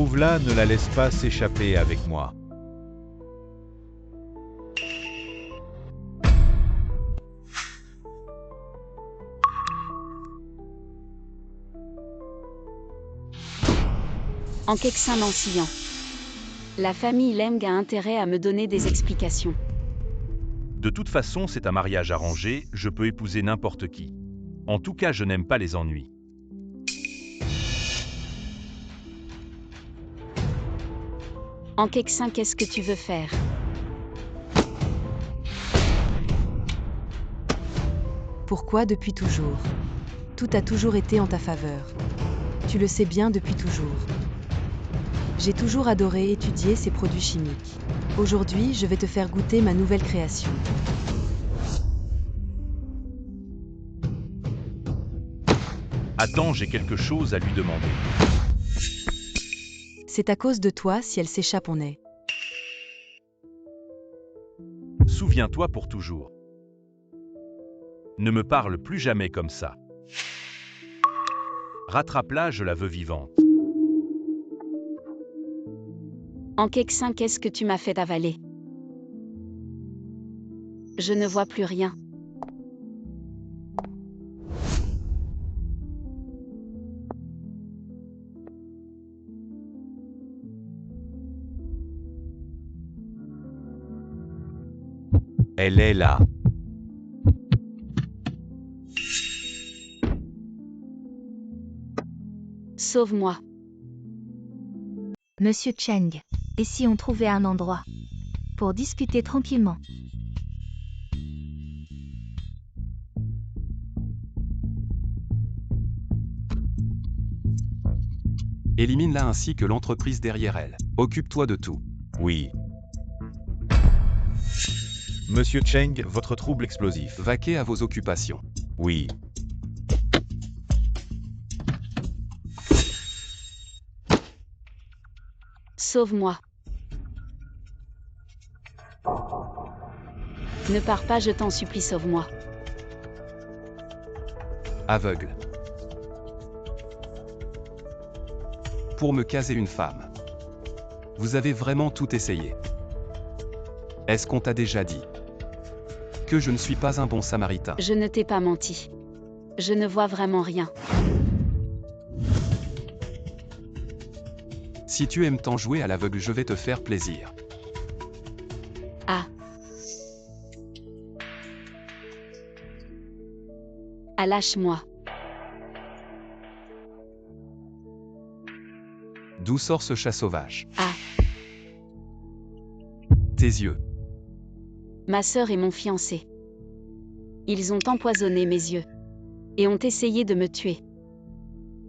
Retrouve-la, ne la laisse pas s'échapper avec moi. Enkeksin Mancillan. La famille Lemg a intérêt à me donner des explications. De toute façon, c'est un mariage arrangé, je peux épouser n'importe qui. En tout cas, je n'aime pas les ennuis. Enkeksin, qu'est-ce que tu veux faire? Pourquoi depuis toujours? Tout a toujours été en ta faveur. Tu le sais bien depuis toujours. J'ai toujours adoré étudier ces produits chimiques. Aujourd'hui, je vais te faire goûter ma nouvelle création. Attends, j'ai quelque chose à lui demander. C'est à cause de toi si elle s'échappe en est. Souviens-toi pour toujours. Ne me parle plus jamais comme ça. Rattrape-la, je la veux vivante. Enkeksin, qu'est-ce que tu m'as fait avaler? Je ne vois plus rien. Elle est là. Sauve-moi. Monsieur Cheng, et si on trouvait un endroit pour discuter tranquillement? Élimine-la ainsi que l'entreprise derrière elle. Occupe-toi de tout. Oui. Monsieur Cheng, votre trouble explosif. Vaquez à vos occupations. Oui. Sauve-moi. Ne pars pas, je t'en supplie, sauve-moi. Aveugle. Pour me caser une femme. Vous avez vraiment tout essayé. Est-ce qu'on t'a déjà dit que je ne suis pas un bon samaritain? Je ne t'ai pas menti. Je ne vois vraiment rien. Si tu aimes tant jouer à l'aveugle, je vais te faire plaisir. Ah. Ah, lâche-moi. D'où sort ce chat sauvage? Ah. Tes yeux. Ma sœur et mon fiancé. Ils ont empoisonné mes yeux. Et ont essayé de me tuer.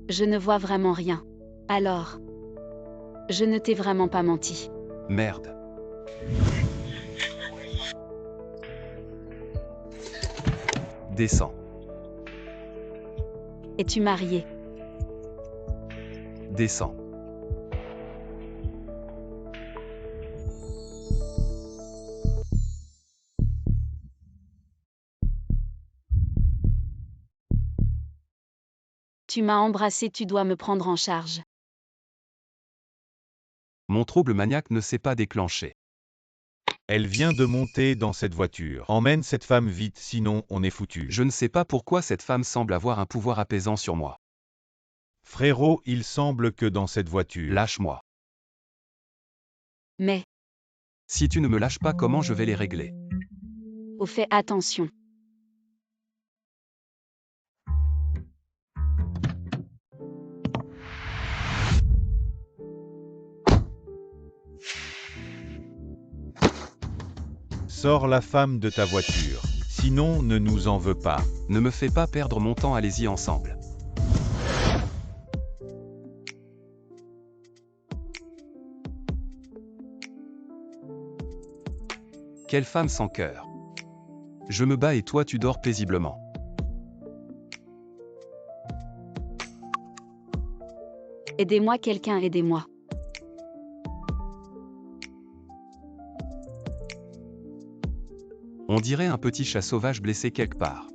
Je ne vois vraiment rien. Alors. Je ne t'ai vraiment pas menti. Merde. Descends. Es-tu marié? Descends. Tu m'as embrassé, tu dois me prendre en charge. Mon trouble maniaque ne s'est pas déclenché. Elle vient de monter dans cette voiture. Emmène cette femme vite, sinon on est foutu. Je ne sais pas pourquoi cette femme semble avoir un pouvoir apaisant sur moi. Frérot, il semble que dans cette voiture. Lâche-moi. Mais, Si tu ne me lâches pas, comment je vais les régler? au fait, attention. Sors la femme de ta voiture. Sinon, ne nous en veux pas. Ne me fais pas perdre mon temps, allez-y ensemble. Quelle femme sans cœur. Je me bats et toi tu dors paisiblement. Aidez-moi, quelqu'un, aidez-moi. On dirait un petit chat sauvage blessé quelque part.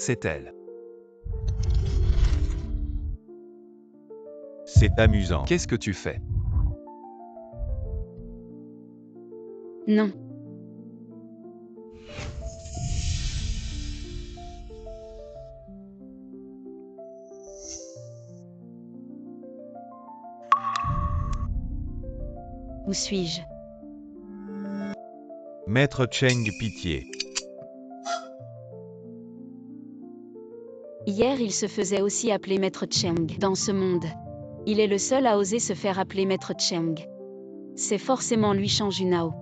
C'est elle. C'est amusant. Qu'est-ce que tu fais? Non. Où suis-je? Maître Cheng, pitié. Hier, il se faisait aussi appeler Maître Cheng dans ce monde. Il est le seul à oser se faire appeler Maître Cheng. C'est forcément lui Shang Junao.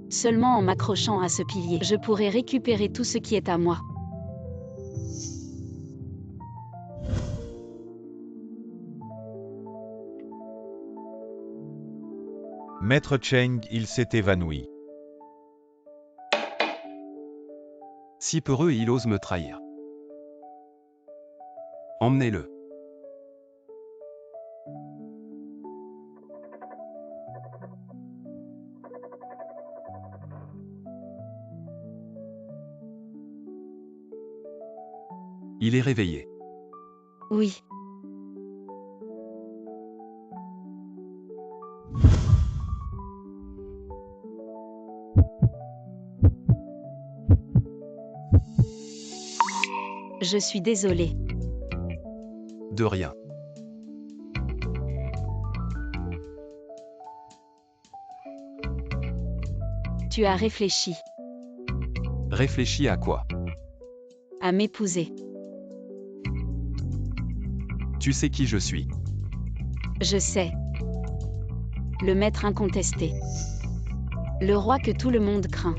Seulement en m'accrochant à ce pilier, je pourrai récupérer tout ce qui est à moi. Maître Cheng, il s'est évanoui. Si peureux il ose me trahir. Emmenez-le. Il est réveillé. Oui. Je suis désolée. De rien. Tu as réfléchi Réfléchis à quoi? à m'épouser. Tu sais qui je suis. Je sais. Le maître incontesté. Le roi que tout le monde craint.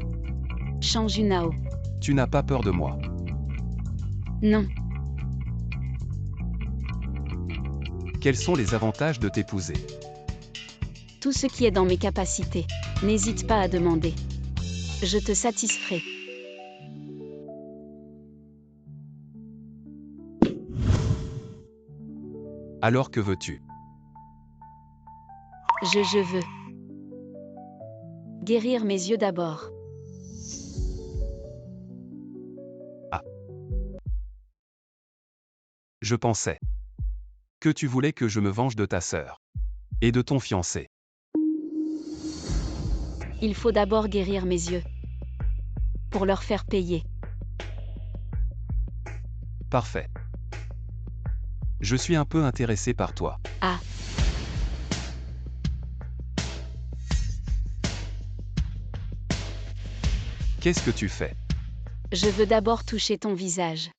Shang Junao. Tu n'as pas peur de moi. Non. Quels sont les avantages de t'épouser? Tout ce qui est dans mes capacités. N'hésite pas à demander. Je te satisferai. Alors que veux-tu? Je veux. Guérir mes yeux d'abord. Je pensais que tu voulais que je me venge de ta sœur et de ton fiancé. Il faut d'abord guérir mes yeux. Pour leur faire payer. Parfait. Je suis un peu intéressé par toi. Ah. Qu'est-ce que tu fais? Je veux d'abord toucher ton visage.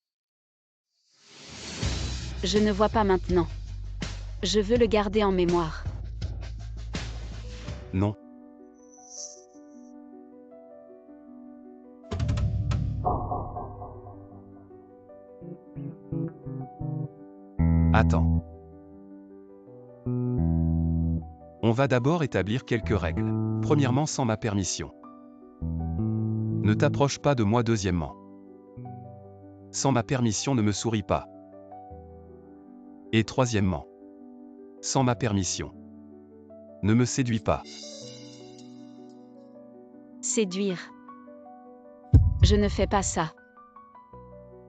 Je ne vois pas maintenant. Je veux le garder en mémoire. Non. Attends. On va d'abord établir quelques règles. Premièrement, sans ma permission. Ne t'approche pas de moi. Deuxièmement. Sans ma permission, ne me souris pas. Et troisièmement. Sans ma permission. Ne me séduis pas. Séduire. Je ne fais pas ça.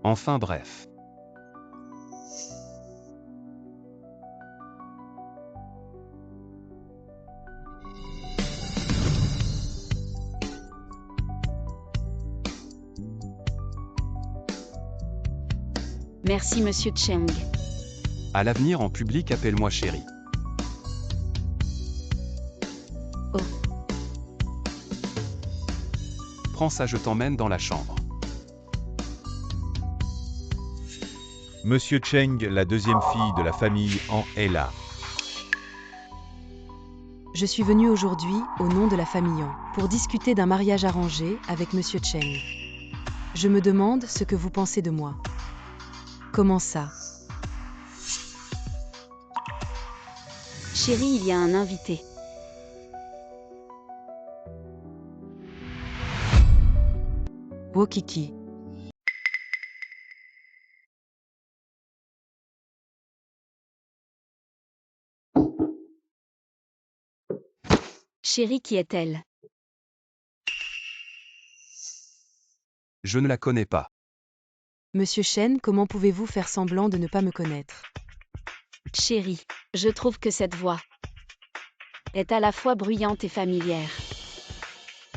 Enfin bref. Merci Monsieur Cheng. À l'avenir en public, appelle-moi chérie. Oh. Prends ça, je t'emmène dans la chambre. Monsieur Cheng, la deuxième fille de la famille En, est là. Je suis venue aujourd'hui, au nom de la famille An, pour discuter d'un mariage arrangé avec Monsieur Cheng. Je me demande ce que vous pensez de moi. Comment ça? Chérie, il y a un invité. Oh Kiki. Chérie, qui est-elle? Je ne la connais pas. Monsieur Chen, comment pouvez-vous faire semblant de ne pas me connaître? Chérie, je trouve que cette voix est à la fois bruyante et familière.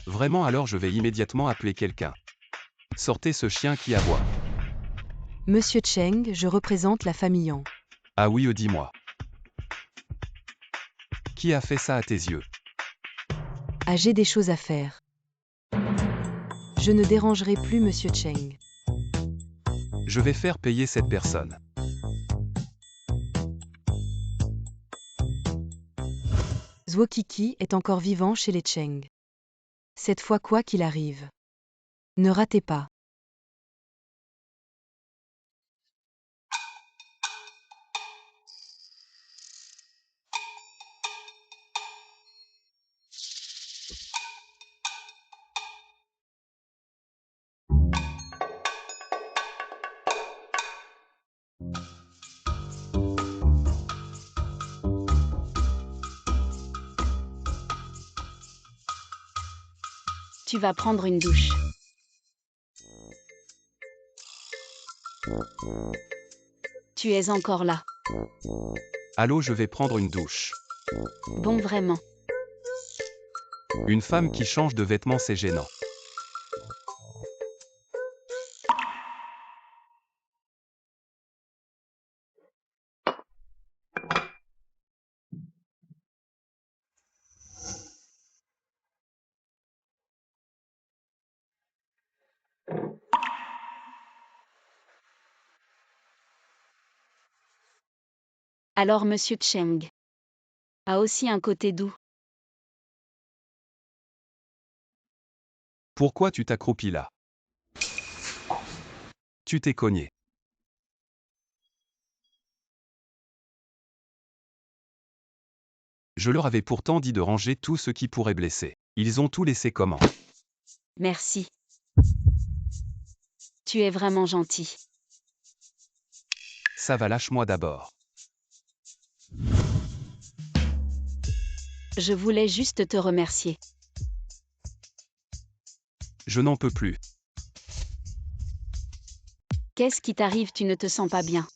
Vraiment, alors je vais immédiatement appeler quelqu'un. Sortez ce chien qui aboie. Monsieur Cheng, je représente la famille Yang. Ah oui, dis-moi. Qui a fait ça à tes yeux? Ah, j'ai des choses à faire. Je ne dérangerai plus Monsieur Cheng. Je vais faire payer cette personne. Zhuo Kiki est encore vivant chez les Cheng. Cette fois, quoi qu'il arrive, ne ratez pas. Tu vas prendre une douche. Tu es encore là. Allô, je vais prendre une douche. Bon, vraiment. Une femme qui change de vêtements, c'est gênant. Alors Monsieur Cheng a aussi un côté doux. Pourquoi tu t'accroupis là? Tu t'es cogné. Je leur avais pourtant dit de ranger tout ce qui pourrait blesser. Ils ont tout laissé comment? Merci. Tu es vraiment gentil. Ça va, lâche-moi d'abord. Je voulais juste te remercier. Je n'en peux plus. Qu'est-ce qui t'arrive? Tu ne te sens pas bien?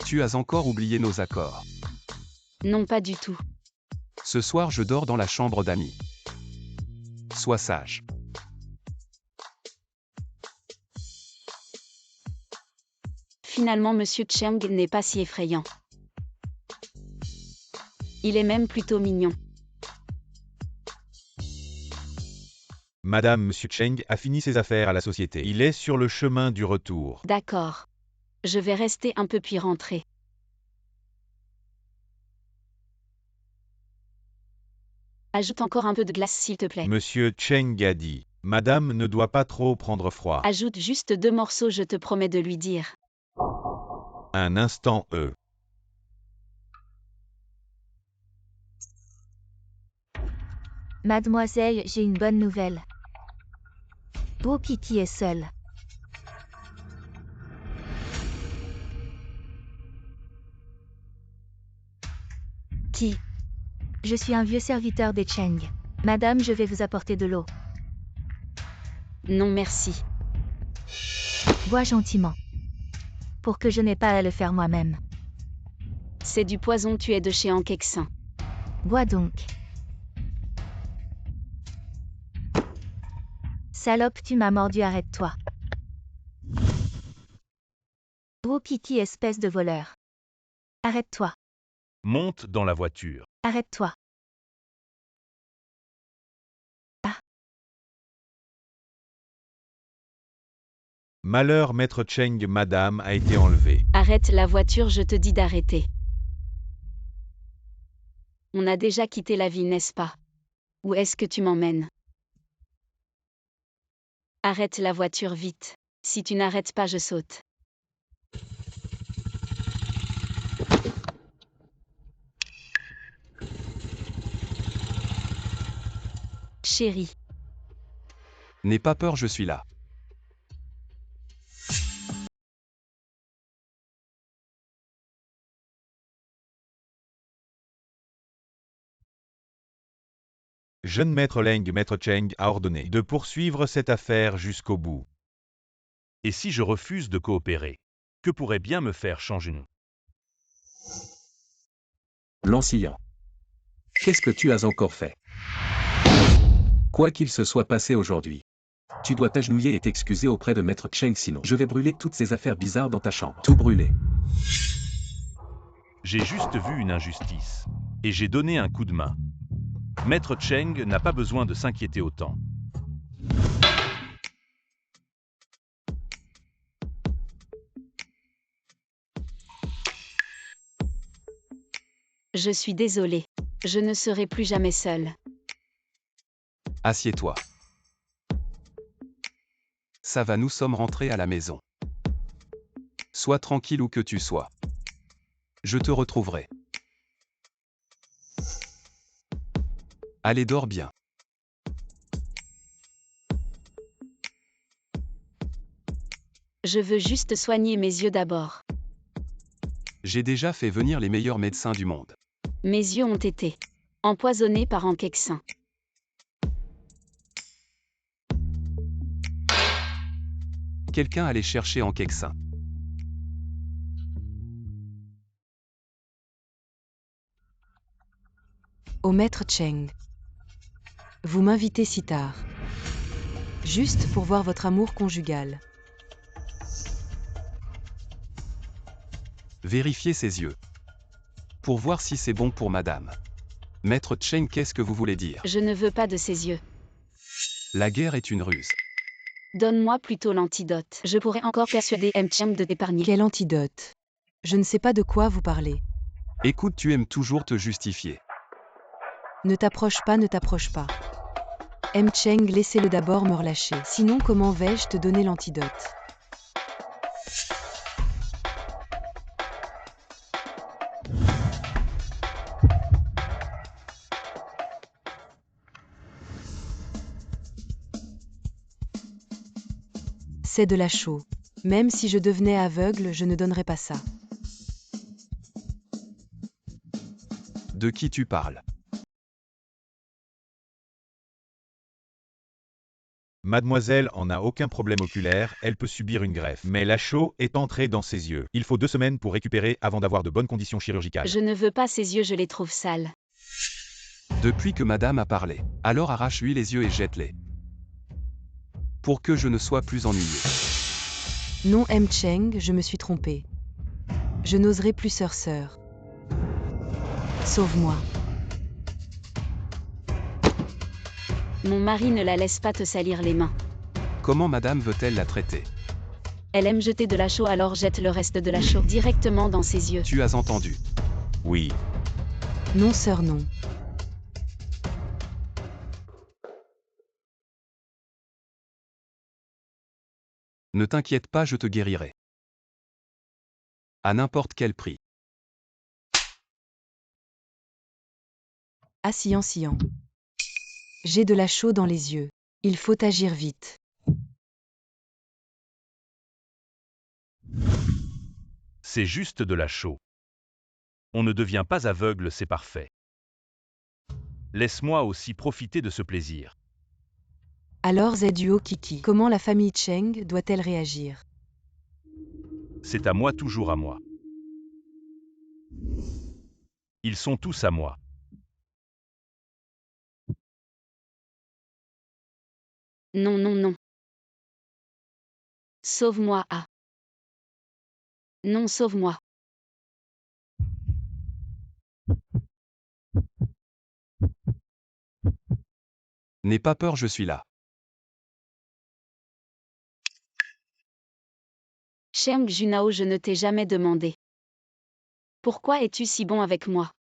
Tu as encore oublié nos accords. Non, pas du tout. Ce soir, je dors dans la chambre d'amis. Sois sage. Finalement, Monsieur Cheng n'est pas si effrayant. Il est même plutôt mignon. Madame Monsieur Cheng a fini ses affaires à la société. Il est sur le chemin du retour. D'accord. Je vais rester un peu puis rentrer. Ajoute encore un peu de glace s'il te plaît. Monsieur Cheng a dit. Madame ne doit pas trop prendre froid. Ajoute juste 2 morceaux, je te promets de lui dire. Un instant, Mademoiselle, j'ai une bonne nouvelle. Zhuo Kiki est seul. Qui? Je suis un vieux serviteur des Cheng. Madame, je vais vous apporter de l'eau. Non merci. Bois gentiment. Pour que je n'ai pas à le faire moi-même. C'est du poison, tu es de chez Ankexin. Bois donc. Salope, tu m'as mordu, arrête-toi. Zhuo Kiki, espèce de voleur. Arrête-toi. Monte dans la voiture. Arrête-toi. Malheur Maître Cheng, madame a été enlevée. Arrête la voiture, je te dis d'arrêter. On a déjà quitté la ville, n'est-ce pas? Où est-ce que tu m'emmènes? Arrête la voiture vite. Si tu n'arrêtes pas, je saute. Chérie. N'aie pas peur, je suis là. Jeune maître Leng, maître Cheng a ordonné de poursuivre cette affaire jusqu'au bout. Et si je refuse de coopérer, que pourrait bien me faire changer de nom? L'Ancien. Qu'est-ce que tu as encore fait? Quoi qu'il se soit passé aujourd'hui, tu dois t'agenouiller et t'excuser auprès de Maître Cheng, sinon je vais brûler toutes ces affaires bizarres dans ta chambre. Tout brûler. J'ai juste vu une injustice. Et j'ai donné un coup de main. Maître Cheng n'a pas besoin de s'inquiéter autant. Je suis désolée. Je ne serai plus jamais seule. Assieds-toi. Ça va, nous sommes rentrés à la maison. Sois tranquille où que tu sois. Je te retrouverai. Allez, dors bien. Je veux juste soigner mes yeux d'abord. J'ai déjà fait venir les meilleurs médecins du monde. Mes yeux ont été empoisonnés par un Kexin. Quelqu'un allait chercher en Kexin. Au maître Cheng. Vous m'invitez si tard. Juste pour voir votre amour conjugal. Vérifiez ses yeux. Pour voir si c'est bon pour madame. Maître Cheng, qu'est-ce que vous voulez dire? Je ne veux pas de ses yeux. La guerre est une ruse. Donne-moi plutôt l'antidote. Je pourrais encore persuader M. Cheng de t'épargner. Quel antidote? Je ne sais pas de quoi vous parlez. Écoute, tu aimes toujours te justifier. Ne t'approche pas, ne t'approche pas. M. Cheng, laissez-le d'abord me relâcher. Sinon, comment vais-je te donner l'antidote? C'est de la chaux. Même si je devenais aveugle, je ne donnerais pas ça. De qui tu parles? Mademoiselle en a aucun problème oculaire, elle peut subir une greffe. Mais la chaux est entrée dans ses yeux. Il faut 2 semaines pour récupérer avant d'avoir de bonnes conditions chirurgicales. Je ne veux pas ses yeux, je les trouve sales. Depuis que madame a parlé. Alors arrache-lui les yeux et jette-les. Pour que je ne sois plus ennuyé. Non, M. Cheng, je me suis trompée. Je n'oserai plus sœur. Sauve-moi. Mon mari ne la laisse pas te salir les mains. Comment madame veut-elle la traiter? Elle aime jeter de la chaux, alors jette le reste de la chaux directement dans ses yeux. Tu as entendu. Oui. Non, sœur, non. Ne t'inquiète pas, je te guérirai. À n'importe quel prix. Assillant. J'ai de la chaux dans les yeux. Il faut agir vite. C'est juste de la chaux. On ne devient pas aveugle, c'est parfait. Laisse-moi aussi profiter de ce plaisir. Alors Zduo Kiki, comment la famille Cheng doit-elle réagir? C'est à moi, toujours à moi. Ils sont tous à moi. Non, non, non. Sauve-moi, ah. Non, sauve-moi. N'aie pas peur, je suis là. Cheng Junao, je ne t'ai jamais demandé. Pourquoi es-tu si bon avec moi?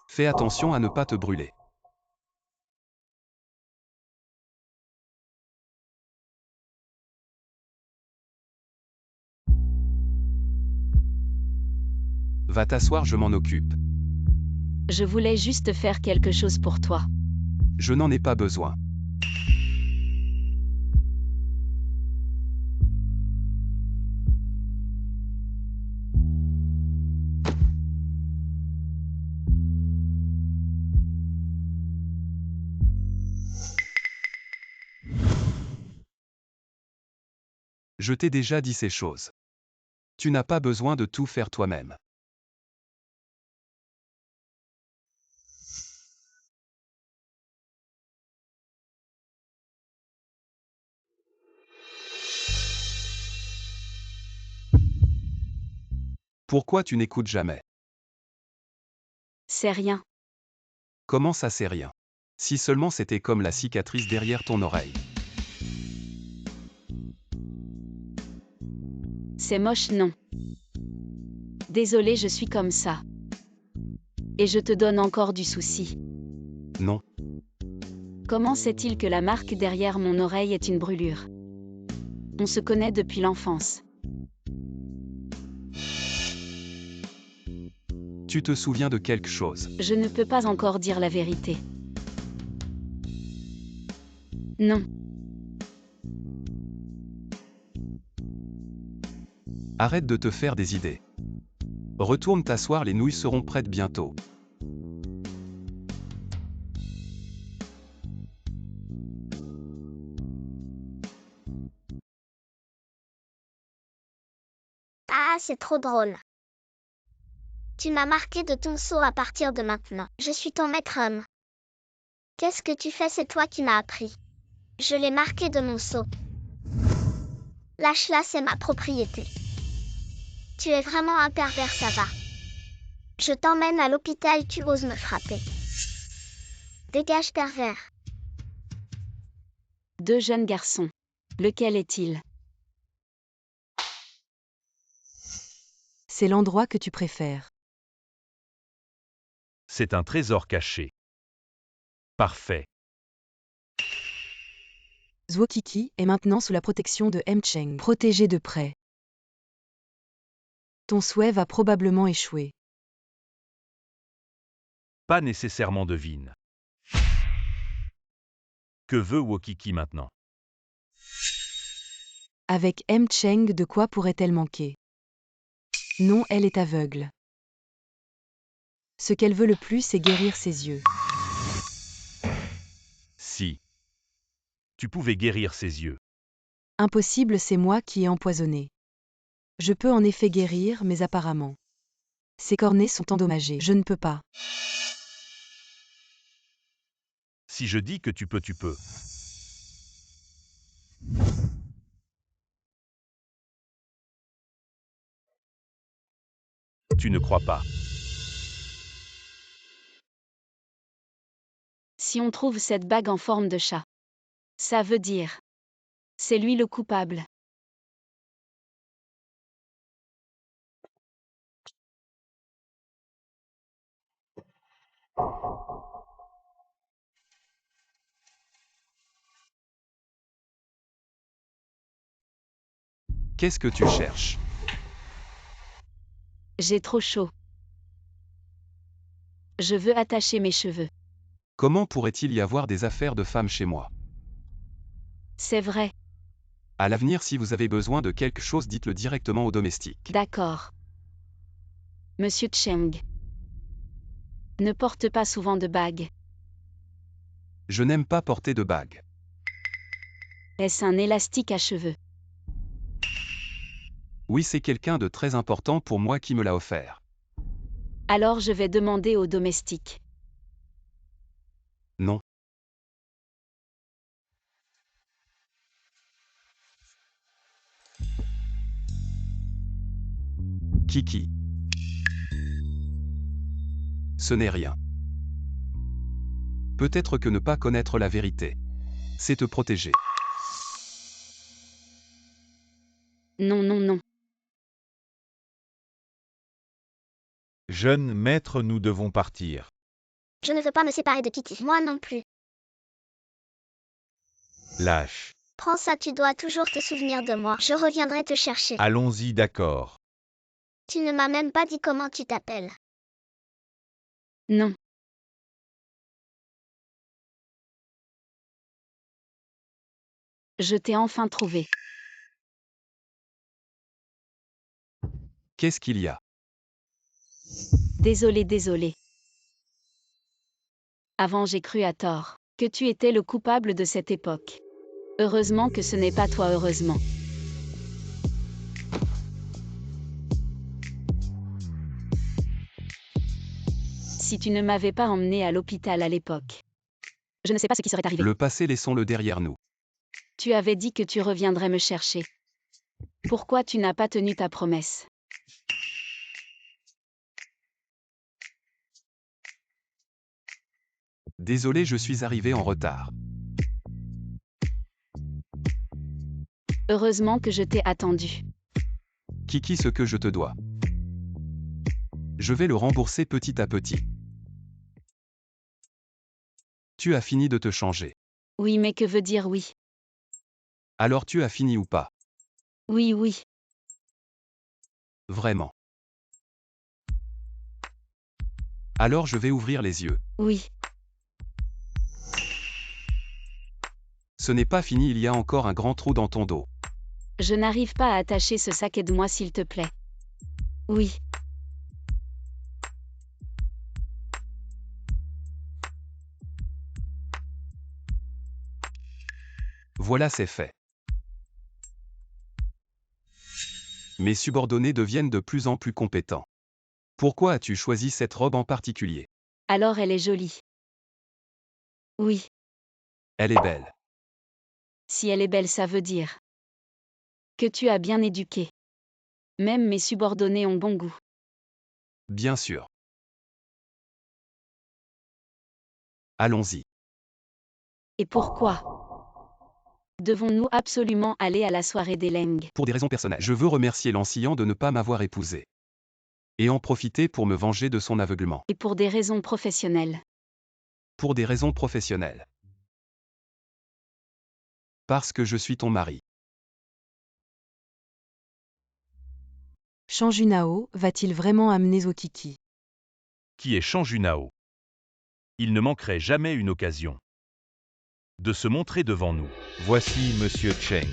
Fais attention à ne pas te brûler. Va t'asseoir, je m'en occupe. Je voulais juste faire quelque chose pour toi. Je n'en ai pas besoin. Je t'ai déjà dit ces choses. Tu n'as pas besoin de tout faire toi-même. Pourquoi tu n'écoutes jamais? C'est rien. Comment ça, c'est rien? Si seulement c'était comme la cicatrice derrière ton oreille. C'est moche, non. Désolé, je suis comme ça. Et je te donne encore du souci. Non. Comment sait-il que la marque derrière mon oreille est une brûlure? On se connaît depuis l'enfance. Tu te souviens de quelque chose? Je ne peux pas encore dire la vérité. Non. Arrête de te faire des idées. Retourne t'asseoir, les nouilles seront prêtes bientôt. Ah, c'est trop drôle. Tu m'as marqué de ton sceau à partir de maintenant. Je suis ton maître homme. Qu'est-ce que tu fais? C'est toi qui m'as appris. Je l'ai marqué de mon sceau. Lâche-la, c'est ma propriété. Tu es vraiment un pervers, ça va. Je t'emmène à l'hôpital, tu oses me frapper. Dégage, pervers. Deux jeunes garçons. Lequel est-il? C'est l'endroit que tu préfères. C'est un trésor caché. Parfait. Zwokiki est maintenant sous la protection de Mcheng, protégé de près. Ton souhait va probablement échouer. Pas nécessairement devine. Que veut Wokiki maintenant? Avec Mcheng, de quoi pourrait-elle manquer? Non, elle est aveugle. Ce qu'elle veut le plus, c'est guérir ses yeux. Si. Tu pouvais guérir ses yeux. Impossible, c'est moi qui ai empoisonné. Je peux en effet guérir, mais apparemment. Ses cornets sont endommagés. Je ne peux pas. Si je dis que tu peux, tu peux. Tu ne crois pas. Si on trouve cette bague en forme de chat, ça veut dire. C'est lui le coupable. Qu'est-ce que tu cherches? J'ai trop chaud. Je veux attacher mes cheveux. Comment pourrait-il y avoir des affaires de femmes chez moi? C'est vrai. À l'avenir, si vous avez besoin de quelque chose, dites-le directement au domestique. D'accord. Monsieur Cheng. Ne porte pas souvent de bague. Je n'aime pas porter de bague. Est-ce un élastique à cheveux? Oui, c'est quelqu'un de très important pour moi qui me l'a offert. Alors je vais demander au domestique. Non. Kiki. Ce n'est rien. Peut-être que ne pas connaître la vérité, c'est te protéger. Non, non, non. Jeune maître, nous devons partir. Je ne veux pas me séparer de Kitty. Moi non plus. Lâche. Prends ça, tu dois toujours te souvenir de moi. Je reviendrai te chercher. Allons-y, d'accord. Tu ne m'as même pas dit comment tu t'appelles. Non. Je t'ai enfin trouvé. Qu'est-ce qu'il y a? Désolé. Avant j'ai cru à tort que tu étais le coupable de cette époque. Heureusement que ce n'est pas toi, heureusement. Si tu ne m'avais pas emmené à l'hôpital à l'époque, je ne sais pas ce qui serait arrivé. Le passé, laissons-le derrière nous. Tu avais dit que tu reviendrais me chercher. Pourquoi tu n'as pas tenu ta promesse? Désolé, je suis arrivé en retard. Heureusement que je t'ai attendu. Kiki, ce que je te dois. Je vais le rembourser petit à petit. Tu as fini de te changer. Oui, mais que veut dire oui? Alors tu as fini ou pas? Oui. Vraiment. Alors je vais ouvrir les yeux. Oui. Ce n'est pas fini, il y a encore un grand trou dans ton dos. Je n'arrive pas à attacher ce sac, aide-moi s'il te plaît. Oui. Voilà, c'est fait. Mes subordonnés deviennent de plus en plus compétents. Pourquoi as-tu choisi cette robe en particulier? Alors elle est jolie. Oui. Elle est belle. Si elle est belle, ça veut dire que tu as bien éduqué. Même mes subordonnés ont bon goût. Bien sûr. Allons-y. Et pourquoi devons-nous absolument aller à la soirée des Leng? Pour des raisons personnelles, je veux remercier l'ancien de ne pas m'avoir épousé. Et en profiter pour me venger de son aveuglement. Et pour des raisons professionnelles. Pour des raisons professionnelles. Parce que je suis ton mari. Shang Junao va-t-il vraiment amener Zokiki? Qui est Shang Junao? Il ne manquerait jamais une occasion de se montrer devant nous. Voici Monsieur Cheng.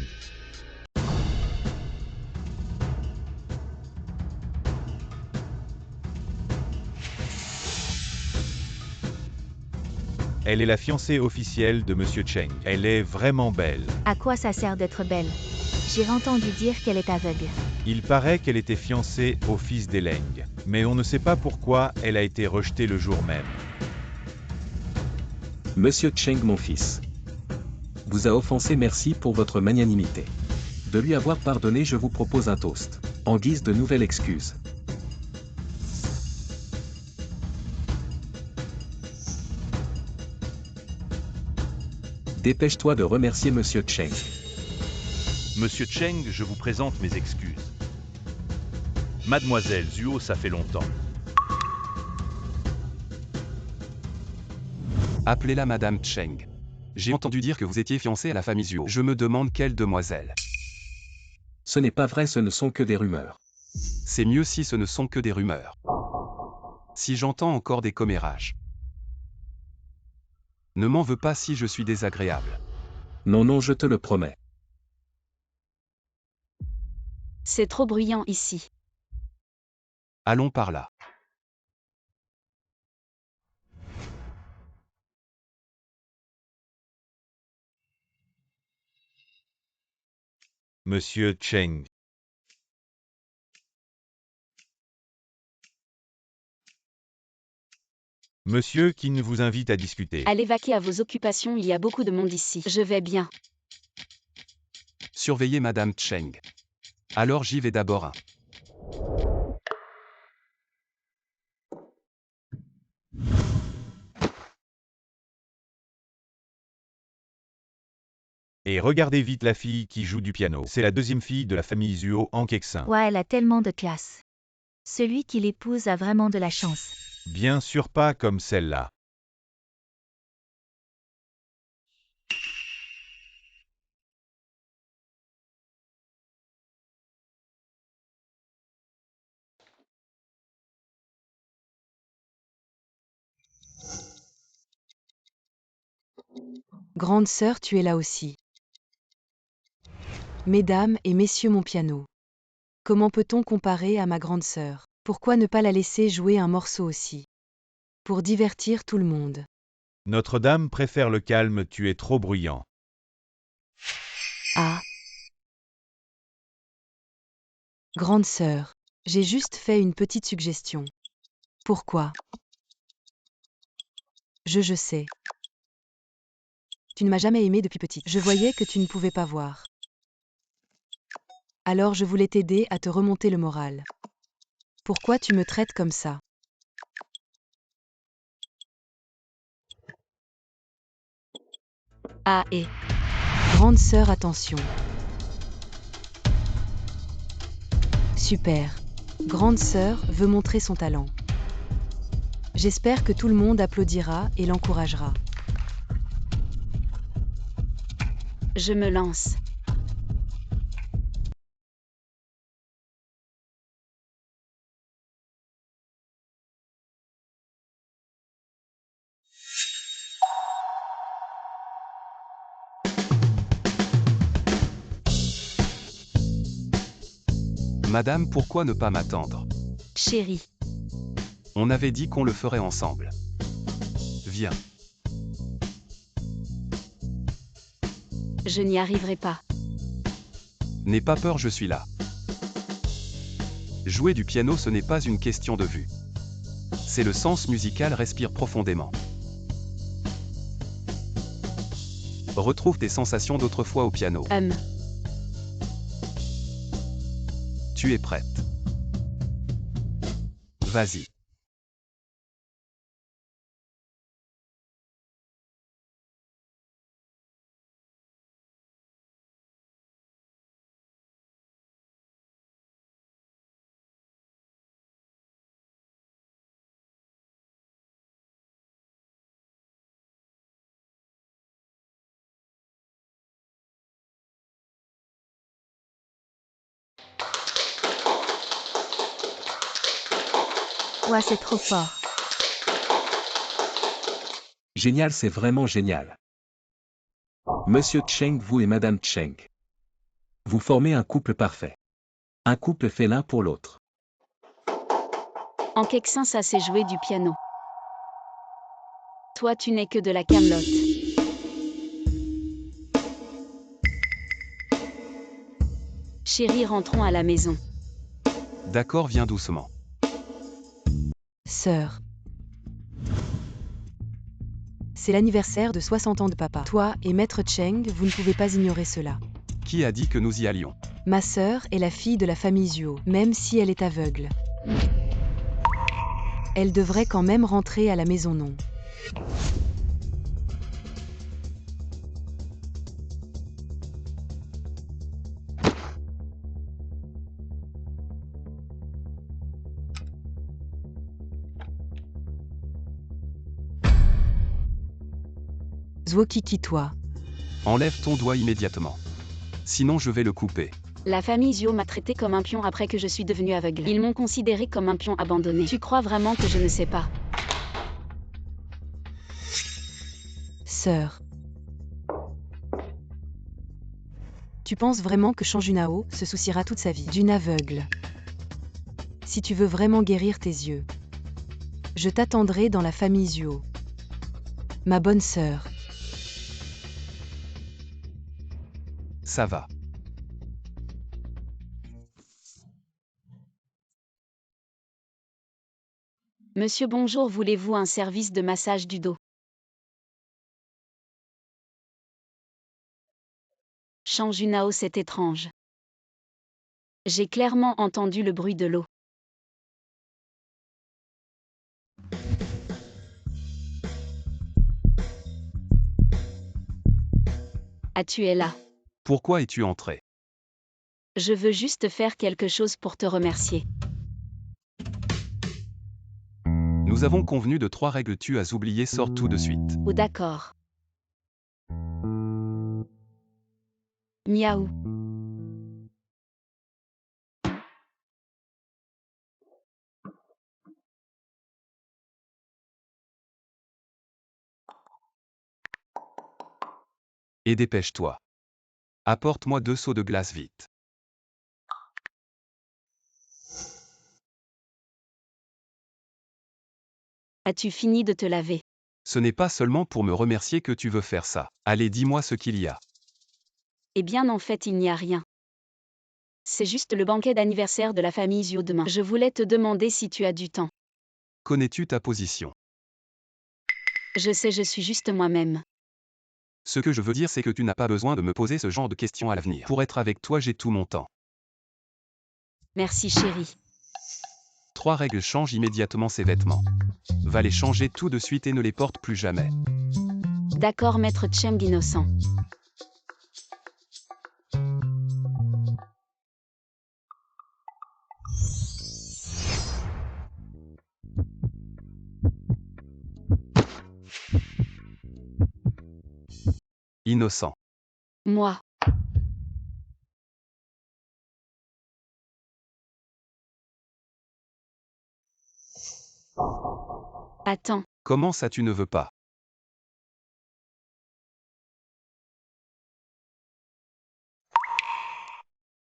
Elle est la fiancée officielle de Monsieur Cheng. Elle est vraiment belle. À quoi ça sert d'être belle? J'ai entendu dire qu'elle est aveugle. Il paraît qu'elle était fiancée au fils des Leng. Mais on ne sait pas pourquoi elle a été rejetée le jour même. Monsieur Cheng, mon fils. Vous a offensé, merci pour votre magnanimité. De lui avoir pardonné, je vous propose un toast, en guise de nouvelle excuse. Dépêche-toi de remercier Monsieur Cheng. Monsieur Cheng, je vous présente mes excuses. Mademoiselle Zuo, ça fait longtemps. Appelez-la Madame Cheng. J'ai entendu dire que vous étiez fiancée à la famille Zuo. Je me demande quelle demoiselle. Ce n'est pas vrai, ce ne sont que des rumeurs. C'est mieux si ce ne sont que des rumeurs. Si j'entends encore des commérages. Ne m'en veux pas si je suis désagréable. Non, je te le promets. C'est trop bruyant ici. Allons par là. Monsieur Cheng. Monsieur qui ne vous invite à discuter. Allez vaquer à vos occupations, il y a beaucoup de monde ici. Je vais bien. Surveillez Madame Cheng. Alors j'y vais d'abord. Et regardez vite la fille qui joue du piano. C'est la deuxième fille de la famille Zuo en Kexin. Ouais, elle a tellement de classe. Celui qui l'épouse a vraiment de la chance. Bien sûr pas comme celle-là. Grande sœur, tu es là aussi. Mesdames et messieurs, mon piano. Comment peut-on comparer à ma grande sœur? Pourquoi ne pas la laisser jouer un morceau aussi? Pour divertir tout le monde. Notre-Dame préfère le calme, tu es trop bruyant. Ah. Grande sœur, j'ai juste fait une petite suggestion. Pourquoi? Je sais. Tu ne m'as jamais aimé depuis petite. Je voyais que tu ne pouvais pas voir. Alors je voulais t'aider à te remonter le moral. Pourquoi tu me traites comme ça? Ah et Grande sœur, attention. Super. Grande sœur veut montrer son talent. J'espère que tout le monde applaudira et l'encouragera. je me lance. Madame, pourquoi ne pas m'attendre? Chérie, On avait dit qu'on le ferait ensemble. Viens. je n'y arriverai pas. N'aie pas peur, je suis là. Jouer du piano, ce n'est pas une question de vue. C'est le sens musical, respire profondément. Retrouve tes sensations d'autrefois au piano. Tu es prête. Vas-y. Ouah, c'est trop fort. Génial, c'est vraiment génial. Monsieur Cheng, vous et Madame Cheng. Vous formez un couple parfait. Un couple fait l'un pour l'autre. En Quexin, ça c'est jouer du piano. Toi, tu n'es que de la camelote. Chérie, rentrons à la maison. D'accord, viens doucement. Sœur. C'est l'anniversaire de 60 ans de papa. Toi et Maître Cheng, vous ne pouvez pas ignorer cela. Qui a dit que nous y allions? Ma sœur est la fille de la famille Zuo, même si elle est aveugle. Elle devrait quand même rentrer à la maison, non? Zuo Kiki, toi. Enlève ton doigt immédiatement. Sinon je vais le couper. La famille Zio m'a traité comme un pion après que je suis devenue aveugle. Ils m'ont considéré comme un pion abandonné. Tu crois vraiment que je ne sais pas? Sœur. Tu penses vraiment que Shang Junao se souciera toute sa vie d'une aveugle? Si tu veux vraiment guérir tes yeux, je t'attendrai dans la famille Zuo. Ma bonne sœur. Ça va. Monsieur, bonjour, voulez-vous un service de massage du dos? Shang Junao, c'est étrange. J'ai clairement entendu le bruit de l'eau. Ah, tu es là. Pourquoi es-tu entré? Je veux juste faire quelque chose pour te remercier. Nous avons convenu de 3 règles, tu as oublié, sors tout de suite. Oh, d'accord. Miaou. Et dépêche-toi. Apporte-moi 2 seaux de glace vite. As-tu fini de te laver? Ce n'est pas seulement pour me remercier que tu veux faire ça. Allez, dis-moi ce qu'il y a. Eh bien, en fait, il n'y a rien. C'est juste le banquet d'anniversaire de la famille Zio demain. Je voulais te demander si tu as du temps. Connais-tu ta position? Je sais, je suis juste moi-même. Ce que je veux dire, c'est que tu n'as pas besoin de me poser ce genre de questions à l'avenir. Pour être avec toi, j'ai tout mon temps. Merci chérie. 3 règles: change immédiatement ses vêtements. Va les changer tout de suite et ne les porte plus jamais. D'accord, maître Cheng innocent. Innocent. Moi. Attends. Comment ça tu ne veux pas?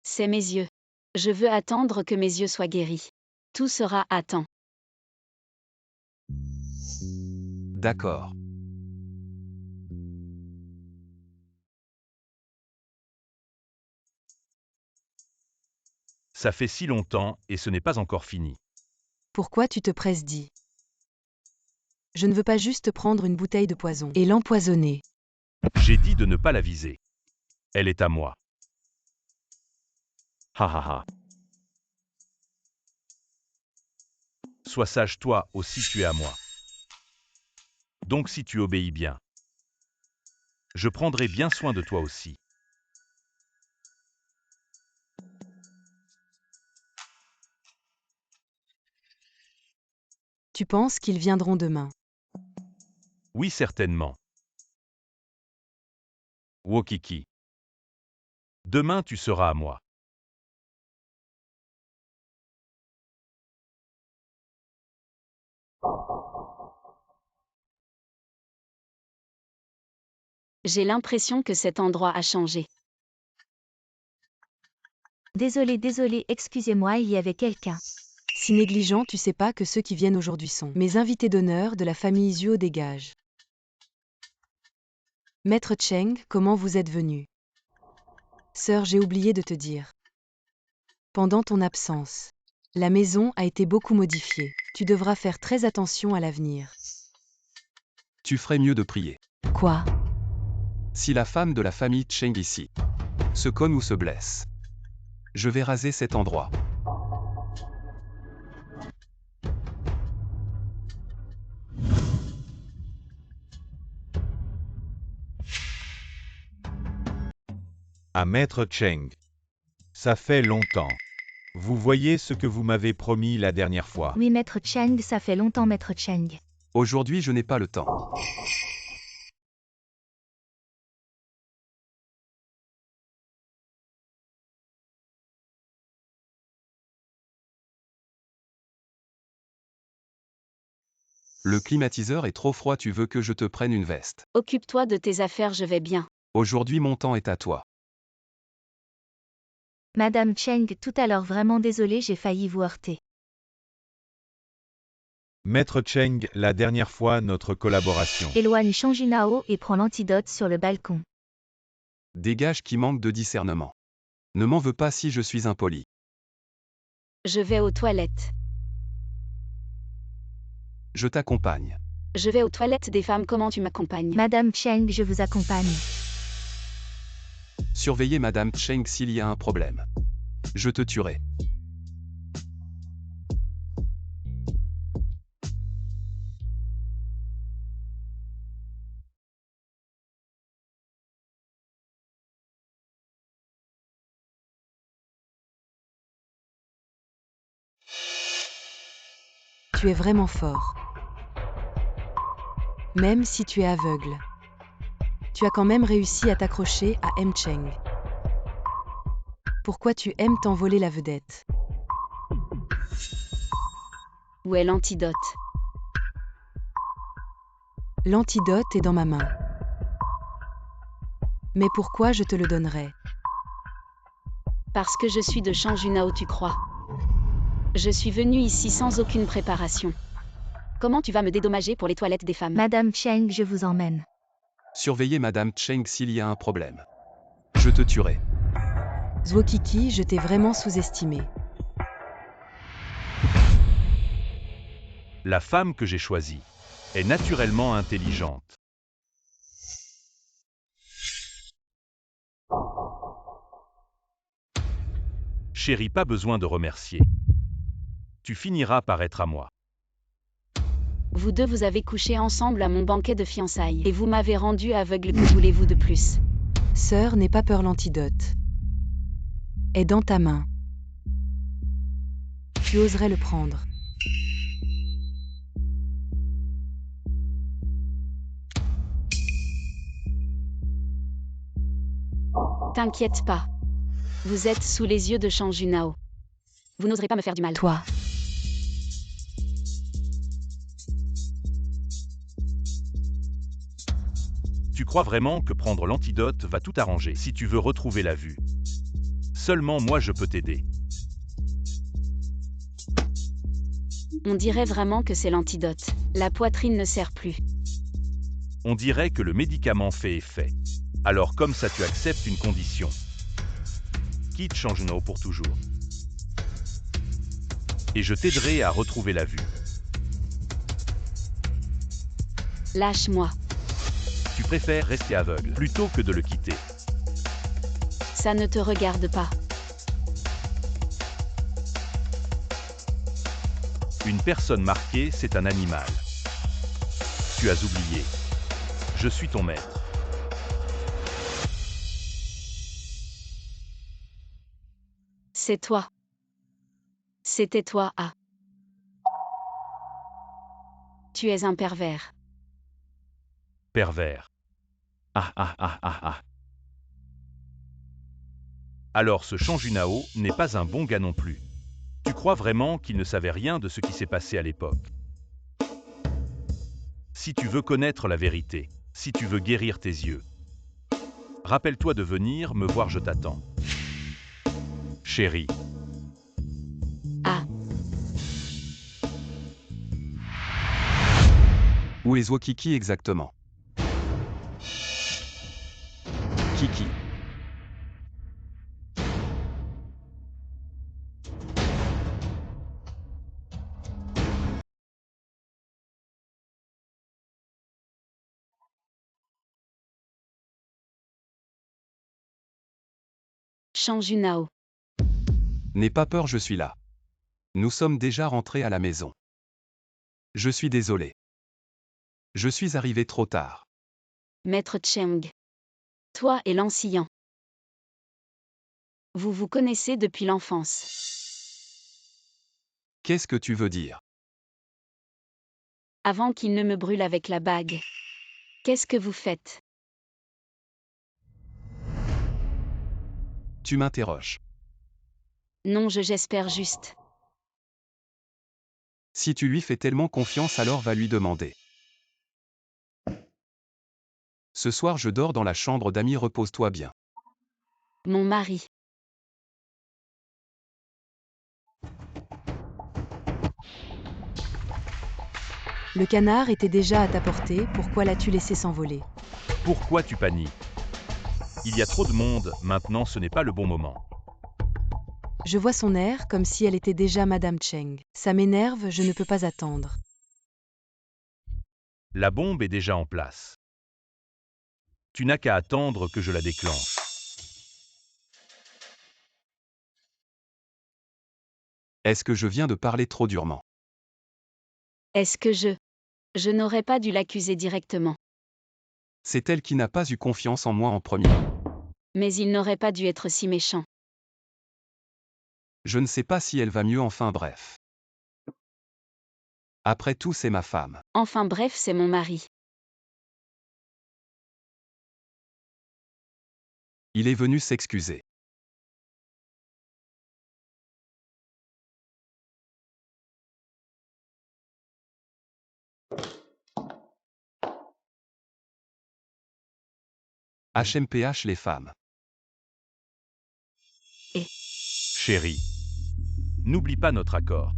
C'est mes yeux. Je veux attendre que mes yeux soient guéris. Tout sera à temps. D'accord. Ça fait si longtemps et ce n'est pas encore fini. Pourquoi tu te presses, dis? Je ne veux pas juste prendre une bouteille de poison et l'empoisonner. J'ai dit de ne pas la viser. Elle est à moi. Ha ha ha. Sois sage, toi aussi tu es à moi. Donc si tu obéis bien, je prendrai bien soin de toi aussi. Tu penses qu'ils viendront demain? Oui, certainement. Wokiki. Demain tu seras à moi. J'ai l'impression que cet endroit a changé. Désolé, excusez-moi, il y avait quelqu'un. Si négligent, tu sais pas que ceux qui viennent aujourd'hui sont mes invités d'honneur de la famille Zuo dégage. Maître Cheng, comment vous êtes venu? Sœur, j'ai oublié de te dire. Pendant ton absence, la maison a été beaucoup modifiée. Tu devras faire très attention à l'avenir. Tu ferais mieux de prier. Quoi? Si la femme de la famille Cheng ici se cogne ou se blesse, je vais raser cet endroit. À Maître Cheng. Ça fait longtemps. Vous voyez ce que vous m'avez promis la dernière fois. Oui, maître Cheng, ça fait longtemps, maître Cheng. Aujourd'hui, je n'ai pas le temps. Le climatiseur est trop froid, tu veux que je te prenne une veste. Occupe-toi de tes affaires, je vais bien. Aujourd'hui, mon temps est à toi. Madame Cheng, tout à l'heure, vraiment désolé, j'ai failli vous heurter. Maître Cheng, la dernière fois, notre collaboration. Éloigne Shang Junao et prends l'antidote sur le balcon. Dégage qui manque de discernement. Ne m'en veux pas si je suis impoli. Je vais aux toilettes. Je t'accompagne. Je vais aux toilettes des femmes, comment tu m'accompagnes? Madame Cheng, je vous accompagne. Surveillez Madame Cheng s'il y a un problème. Je te tuerai. Tu es vraiment fort. Même si tu es aveugle. Tu as quand même réussi à t'accrocher à M. Cheng. Pourquoi tu aimes t'envoler la vedette? Où est l'antidote? L'antidote est dans ma main. Mais pourquoi je te le donnerais? Parce que je suis de Changjunao, tu crois? Je suis venue ici sans aucune préparation. Comment tu vas me dédommager pour les toilettes des femmes? Madame Cheng, je vous emmène. Surveillez Madame Cheng s'il y a un problème. Je te tuerai. Zwokiki, je t'ai vraiment sous-estimé. La femme que j'ai choisie est naturellement intelligente. Chérie, pas besoin de remercier. Tu finiras par être à moi. Vous deux vous avez couché ensemble à mon banquet de fiançailles. Et vous m'avez rendu aveugle, que voulez-vous de plus? Sœur, n'aie pas peur, l'antidote est dans ta main. Tu oserais le prendre. T'inquiète pas. Vous êtes sous les yeux de Changjunao. Vous n'oserez pas me faire du mal. Toi. Tu crois vraiment que prendre l'antidote va tout arranger si tu veux retrouver la vue? Seulement moi je peux t'aider. On dirait vraiment que c'est l'antidote. La poitrine ne sert plus. On dirait que le médicament fait effet. Alors comme ça tu acceptes une condition. Quitte Changjunao pour toujours. Et je t'aiderai à retrouver la vue. Lâche-moi. Tu préfères rester aveugle plutôt que de le quitter. Ça ne te regarde pas. Une personne marquée, c'est un animal. Tu as oublié. Je suis ton maître. C'est toi. C'était toi, ah. Tu es un pervers. Pervers. Ah ah ah ah ah. Alors ce Changjunao n'est pas un bon gars non plus. Tu crois vraiment qu'il ne savait rien de ce qui s'est passé à l'époque? Si tu veux connaître la vérité, si tu veux guérir tes yeux, rappelle-toi de venir me voir, je t'attends. Chérie. Ah. Où est Zwokiki exactement? Kiki. Changjunao. N'aie pas peur, je suis là. Nous sommes déjà rentrés à la maison. Je suis désolé. Je suis arrivé trop tard. Maître Cheng. Toi et l'ancien. Vous vous connaissez depuis l'enfance. Qu'est-ce que tu veux dire? Avant qu'il ne me brûle avec la bague. Qu'est-ce que vous faites? Tu m'interroges. Non, j'espère juste. Si tu lui fais tellement confiance, alors va lui demander. Ce soir je dors dans la chambre d'amis, repose-toi bien. Mon mari. Le canard était déjà à ta portée, pourquoi l'as-tu laissé s'envoler? Pourquoi tu paniques? Il y a trop de monde, maintenant ce n'est pas le bon moment. Je vois son air comme si elle était déjà Madame Cheng. Ça m'énerve, je ne peux pas attendre. La bombe est déjà en place. Tu n'as qu'à attendre que je la déclenche. Est-ce que je viens de parler trop durement? Est-ce que je n'aurais pas dû l'accuser directement. C'est elle qui n'a pas eu confiance en moi en premier. Mais il n'aurait pas dû être si méchant. Je ne sais pas si elle va mieux, enfin bref. Après tout, c'est ma femme. Enfin bref, c'est mon mari. Il est venu s'excuser. HMPH les femmes. Chérie. N'oublie pas notre accord.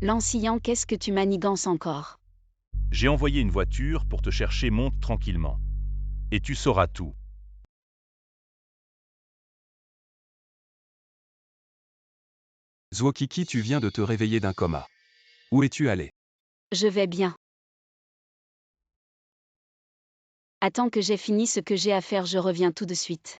L'enseignant, qu'est-ce que tu manigances encore? J'ai envoyé une voiture pour te chercher, monte tranquillement. Et tu sauras tout. Zwokiki, tu viens de te réveiller d'un coma. Où es-tu allé? Je vais bien. Attends que j'ai fini ce que j'ai à faire, je reviens tout de suite.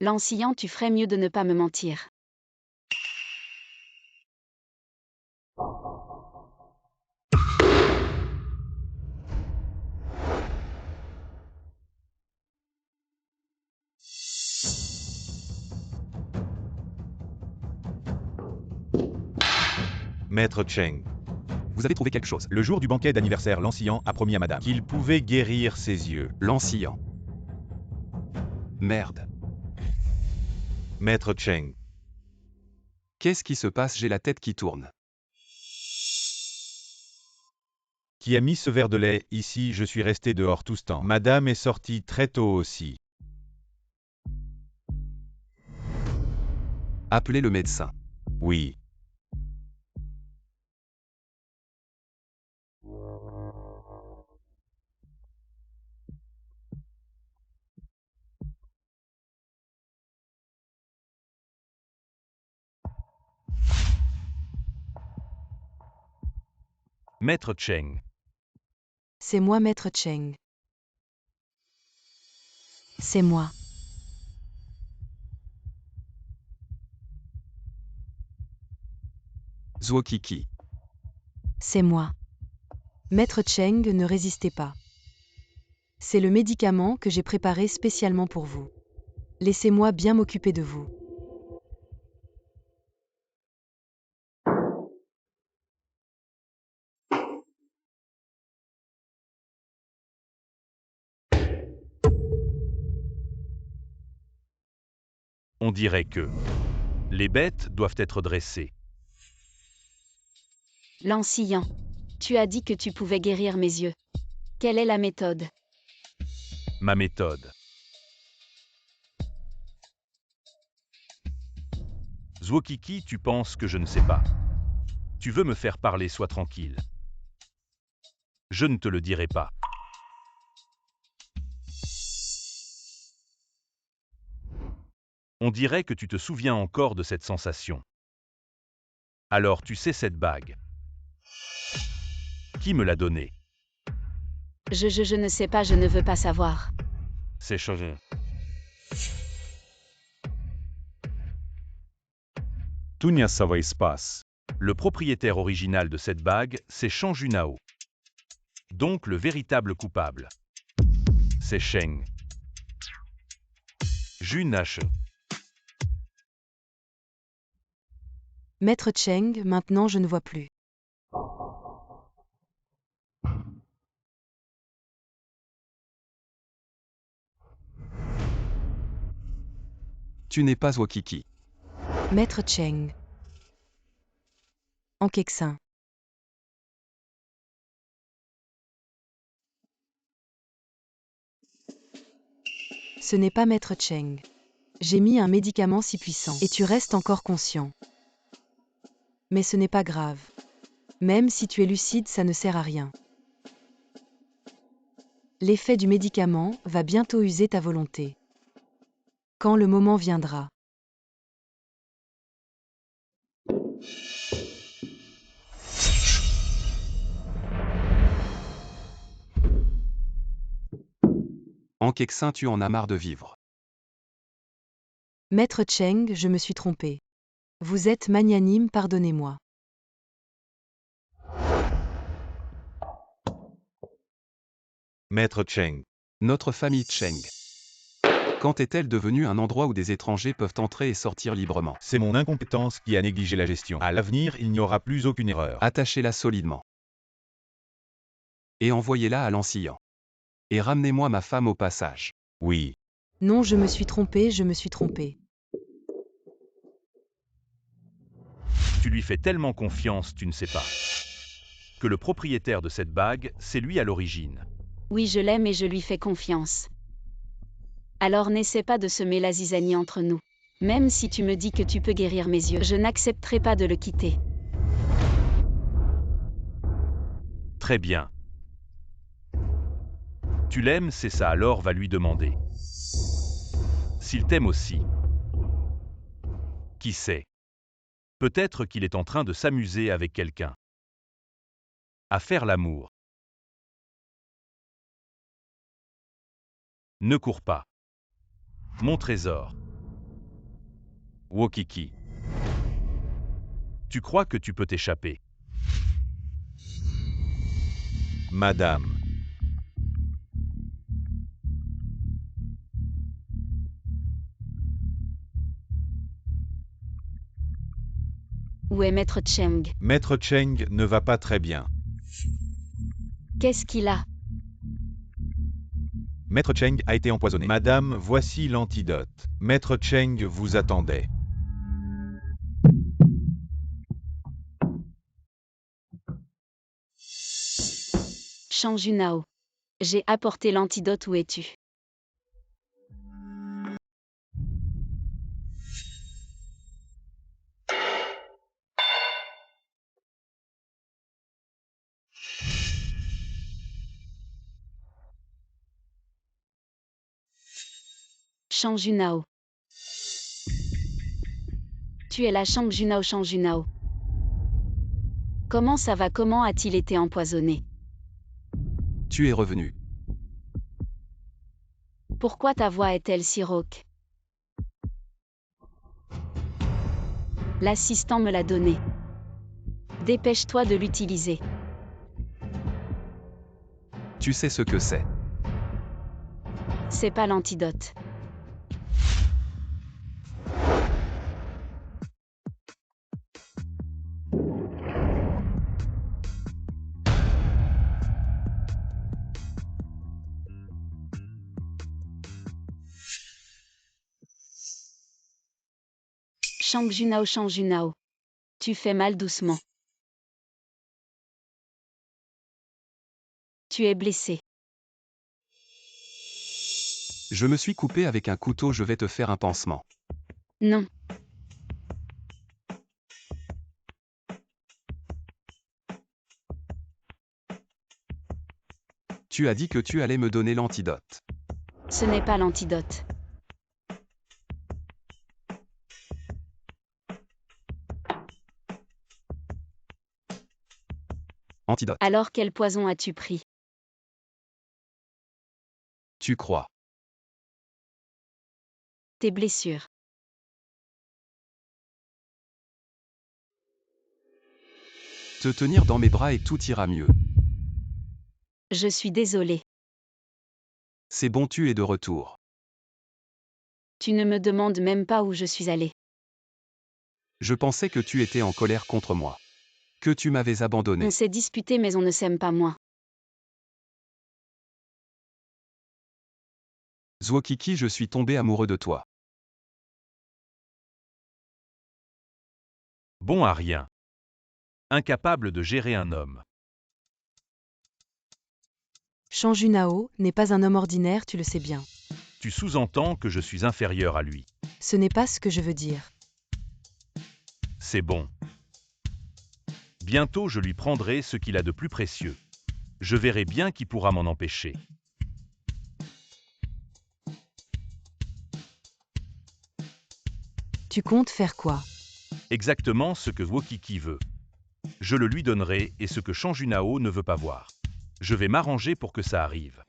L'enseignant, tu ferais mieux de ne pas me mentir. Maître Cheng. Vous avez trouvé quelque chose? Le jour du banquet d'anniversaire, l'enseignant a promis à madame qu'il pouvait guérir ses yeux. L'enseignant. Merde. Maître Cheng. Qu'est-ce qui se passe? J'ai la tête qui tourne. Qui a mis ce verre de lait ici? Je suis resté dehors tout ce temps. Madame est sortie très tôt aussi. Appelez le médecin. Oui. Maître Cheng. C'est moi, Maître Cheng. C'est moi. Zwokiki. C'est moi. Maître Cheng, ne résistez pas. C'est le médicament que j'ai préparé spécialement pour vous. Laissez-moi bien m'occuper de vous. On dirait que les bêtes doivent être dressées. L'enseignant, tu as dit que tu pouvais guérir mes yeux. Quelle est la méthode? Ma méthode. Zwokiki, tu penses que je ne sais pas. Tu veux me faire parler, sois tranquille. Je ne te le dirai pas. On dirait que tu te souviens encore de cette sensation. Alors tu sais cette bague. Qui me l'a donnée? Je ne sais pas, je ne veux pas savoir. C'est changé. Tunia Savai Spas. Le propriétaire original de cette bague, c'est Shang Junao. Donc le véritable coupable. C'est Sheng. Junache. Maître Cheng, maintenant je ne vois plus. Tu n'es pas Zwokiki. Maître Cheng. En Keksin. Ce n'est pas Maître Cheng. J'ai mis un médicament si puissant. Et tu restes encore conscient. Mais ce n'est pas grave. Même si tu es lucide, ça ne sert à rien. L'effet du médicament va bientôt user ta volonté. Quand le moment viendra. En Keksin, tu en as marre de vivre. Maître Cheng, je me suis trompé. Vous êtes magnanime, pardonnez-moi. Maître Cheng. Notre famille Cheng. Quand est-elle devenue un endroit où des étrangers peuvent entrer et sortir librement? C'est mon incompétence qui a négligé la gestion. À l'avenir, il n'y aura plus aucune erreur. Attachez-la solidement. Et envoyez-la à l'Ancillan. Et ramenez-moi ma femme au passage. Oui. Non, je me suis trompé, je me suis trompé. Tu lui fais tellement confiance, tu ne sais pas. Que le propriétaire de cette bague, c'est lui à l'origine. Oui, je l'aime et je lui fais confiance. Alors n'essaie pas de semer la zizanie entre nous. Même si tu me dis que tu peux guérir mes yeux, je n'accepterai pas de le quitter. Très bien. Tu l'aimes, c'est ça, alors va lui demander. S'il t'aime aussi. Qui sait? Peut-être qu'il est en train de s'amuser avec quelqu'un. À faire l'amour. Ne cours pas. Mon trésor. Wokiki. Tu crois que tu peux t'échapper? Madame. Où est Maître Cheng? Maître Cheng ne va pas très bien. Qu'est-ce qu'il a? Maître Cheng a été empoisonné. Madame, voici l'antidote. Maître Cheng vous attendait. Shang Junao. J'ai apporté l'antidote, où es-tu? Shang Junao. Tu es là, Shang Junao, Shang Junao. Comment ça va? Comment a-t-il été empoisonné? Tu es revenu. Pourquoi ta voix est-elle si rauque? L'assistant me l'a donné. Dépêche-toi de l'utiliser. Tu sais ce que c'est. C'est pas l'antidote. Shang Junao, Shang Junao. Tu fais mal doucement. Tu es blessé. Je me suis coupé avec un couteau, je vais te faire un pansement. Non. Tu as dit que tu allais me donner l'antidote. Ce n'est pas l'antidote. Antidote. Alors quel poison as-tu pris? Tu crois. Tes blessures. Te tenir dans mes bras et tout ira mieux. Je suis désolé. C'est bon, tu es de retour. Tu ne me demandes même pas où je suis allé. Je pensais que tu étais en colère contre moi. Que tu m'avais abandonné. On s'est disputé mais on ne s'aime pas moins. Zwokiki, je suis tombé amoureux de toi. Bon à rien. Incapable de gérer un homme. Shang Junao n'est pas un homme ordinaire, tu le sais bien. Tu sous-entends que je suis inférieur à lui. Ce n'est pas ce que je veux dire. C'est bon. Bientôt je lui prendrai ce qu'il a de plus précieux. Je verrai bien qui pourra m'en empêcher. Tu comptes faire quoi? Exactement ce que Wokiki veut. Je le lui donnerai et ce que Shang Junao ne veut pas voir. Je vais m'arranger pour que ça arrive.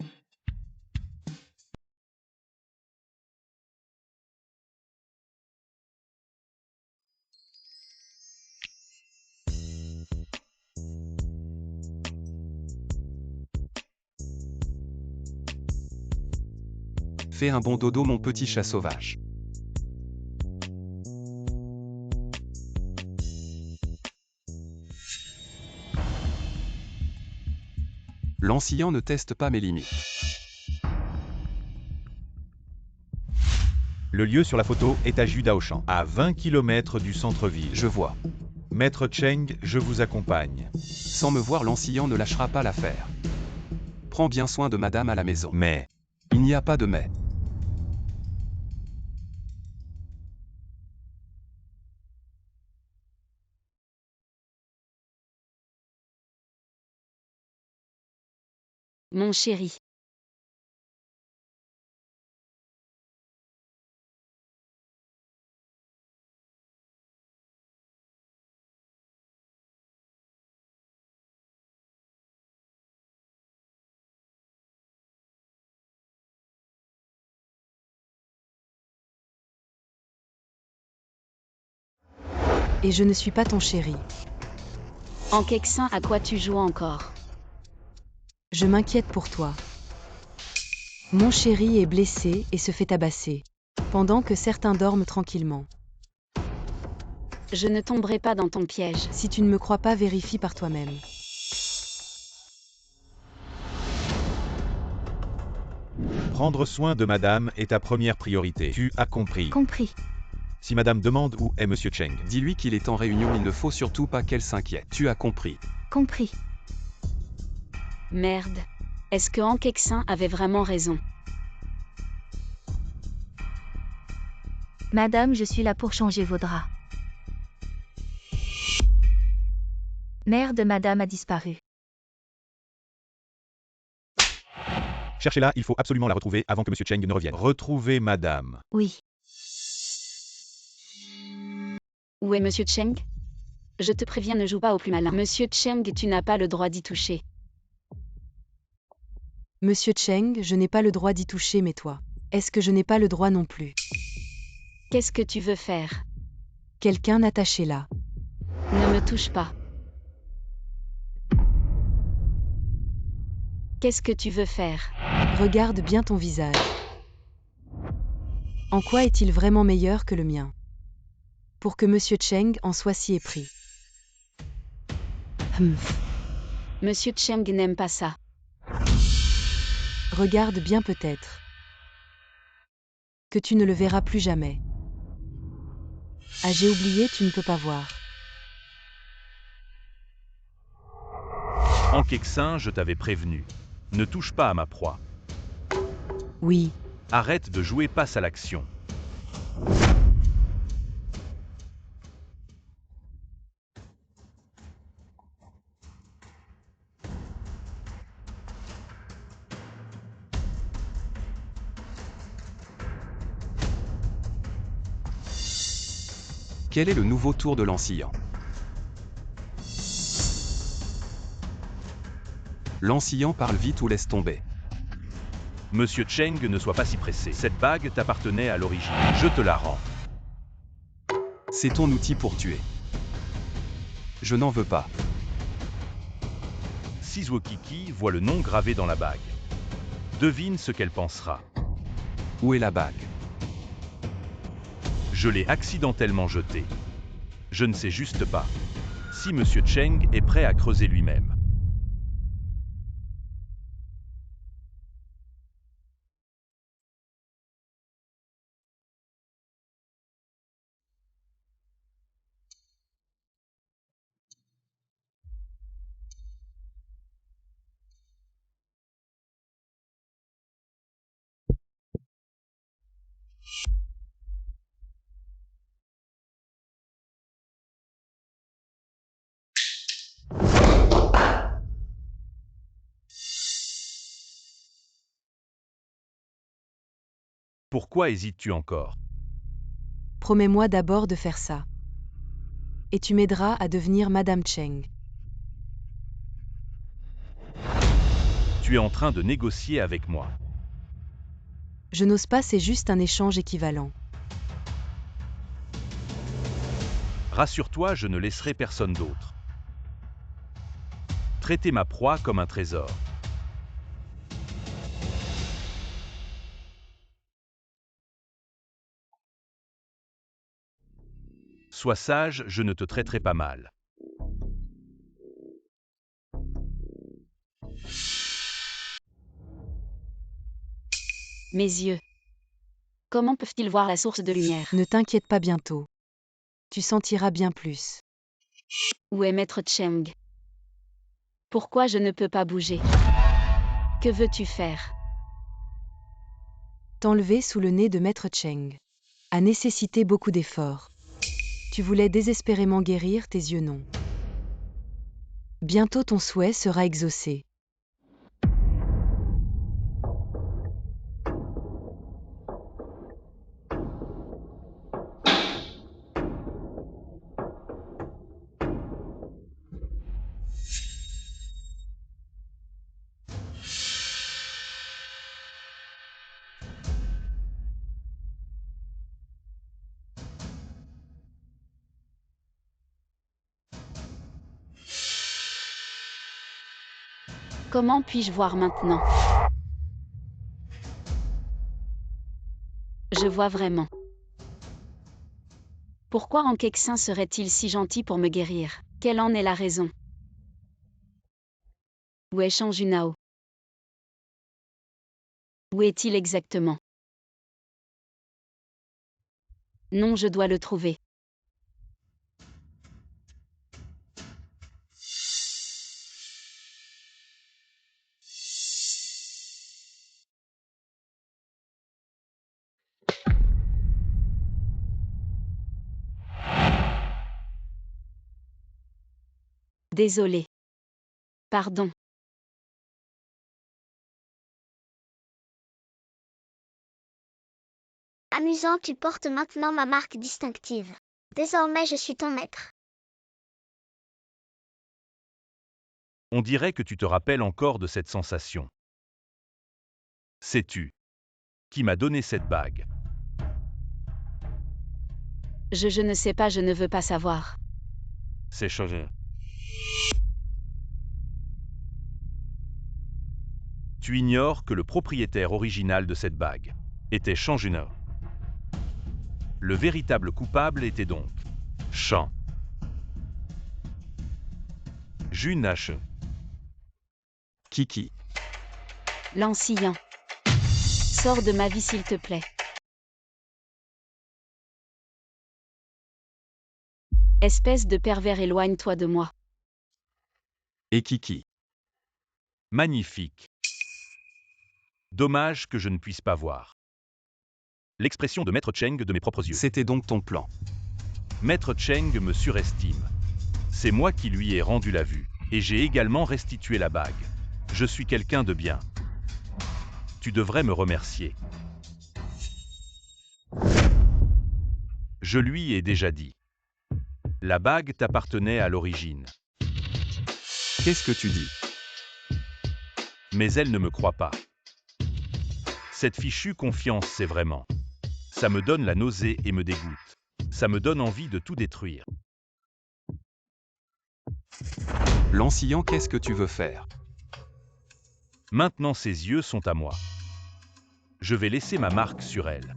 Fais un bon dodo, mon petit chat sauvage. L'ancien ne teste pas mes limites. Le lieu sur la photo est à Judaochan, à 20 km du centre-ville. Je vois. Maître Cheng, je vous accompagne. Sans me voir, l'ancien ne lâchera pas l'affaire. Prends bien soin de madame à la maison. Mais, Il n'y a pas de mais. Mon chéri. Et je ne suis pas ton chéri. En Kexin, à quoi tu joues encore? Je m'inquiète pour toi. Mon chéri est blessé et se fait tabasser, pendant que certains dorment tranquillement. Je ne tomberai pas dans ton piège. Si tu ne me crois pas, vérifie par toi-même. prendre soin de madame est ta première priorité. Tu as compris. Compris. Si madame demande où est monsieur Cheng, Dis-lui qu'il est en réunion, il ne faut surtout pas qu'elle s'inquiète. Tu as compris. Compris. Merde. Est-ce que Han Kexin avait vraiment raison? Madame, je suis là pour changer vos draps. Mère de madame a disparu. cherchez-la, il faut absolument la retrouver avant que monsieur Cheng ne revienne. Retrouvez madame. Oui. Où est monsieur Cheng? Je te préviens, ne joue pas au plus malin. Monsieur Cheng, tu n'as pas le droit d'y toucher. Monsieur Cheng, je n'ai pas le droit d'y toucher, mais toi, est-ce que je n'ai pas le droit non plus? Qu'est-ce que tu veux faire? Quelqu'un attaché là. Ne me touche pas. Qu'est-ce que tu veux faire? Regarde bien ton visage. En quoi est-il vraiment meilleur que le mien? Pour que monsieur Cheng en soit si épris. Monsieur Cheng n'aime pas ça. Regarde bien peut-être. Que tu ne le verras plus jamais. Ah, j'ai oublié, tu ne peux pas voir. En Kexin, je t'avais prévenu. Ne touche pas à ma proie. Oui, Arrête de jouer, passe à l'action. Quel est le nouveau tour de l'ancien? L'ancien parle vite ou laisse tomber. Monsieur Cheng, ne sois pas si pressé. Cette bague t'appartenait à l'origine. Je te la rends. C'est ton outil pour tuer. Je n'en veux pas. Sizuo Kiki voit le nom gravé dans la bague. Devine ce qu'elle pensera. Où est la bague? Je l'ai accidentellement jetée. Je ne sais juste pas si Monsieur Cheng est prêt à creuser lui-même. Pourquoi hésites-tu encore? promets-moi d'abord de faire ça. Et tu m'aideras à devenir Madame Cheng. Tu es en train de négocier avec moi. Je n'ose pas, c'est juste un échange équivalent. Rassure-toi, je ne laisserai personne d'autre. Traitez ma proie comme un trésor. Sois sage, je ne te traiterai pas mal. Mes yeux. Comment peuvent-ils voir la source de lumière? Ne t'inquiète pas bientôt. Tu sentiras bien plus. Où est Maître Cheng? Pourquoi je ne peux pas bouger? Que veux-tu faire? T'enlever sous le nez de Maître Cheng a nécessité beaucoup d'efforts. Tu voulais désespérément guérir, tes yeux non. Bientôt ton souhait sera exaucé. Comment puis-je voir maintenant? Je vois vraiment. Pourquoi Ankeksin serait-il si gentil pour me guérir? Quelle en est la raison? Où est Shang Junao? Où est-il exactement? Non, je dois le trouver. Désolé. Pardon. Amusant, tu portes maintenant ma marque distinctive. Désormais, je suis ton maître. On dirait que tu te rappelles encore de cette sensation. Sais-tu qui m'a donné cette bague? Je ne sais pas, je ne veux pas savoir. C'est changé. Tu ignores que le propriétaire original de cette bague était Shang Junao. Le véritable coupable était donc Shang Junao. Kiki. L'Ancien. Sors de ma vie s'il te plaît. Espèce de pervers, éloigne-toi de moi. Et Kiki. Magnifique. Dommage que je ne puisse pas voir l'expression de Maître Cheng de mes propres yeux. C'était donc ton plan. Maître Cheng me surestime. C'est moi qui lui ai rendu la vue, et j'ai également restitué la bague. Je suis quelqu'un de bien. Tu devrais me remercier. Je lui ai déjà dit. La bague t'appartenait à l'origine. Qu'est-ce que tu dis? Mais elle ne me croit pas. Cette fichue confiance, c'est vraiment. Ça me donne la nausée et me dégoûte. Ça me donne envie de tout détruire. L'Ancien, qu'est-ce que tu veux faire? Maintenant ses yeux sont à moi. Je vais laisser ma marque sur elle.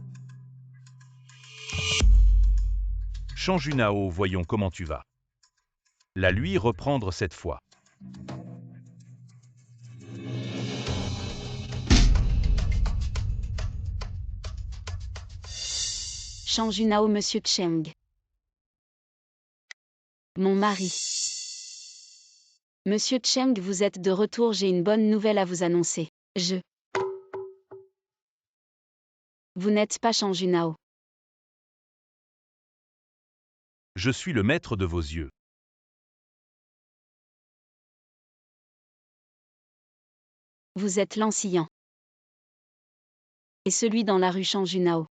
Shang Junao, voyons comment tu vas. La lui reprendre cette fois. Shang Junao, Monsieur Cheng. Mon mari. Monsieur Cheng, vous êtes de retour, j'ai une bonne nouvelle à vous annoncer. Vous n'êtes pas Shang Junao. Je suis le maître de vos yeux. Vous êtes l'Ancien. Et celui dans la rue Shang Junao.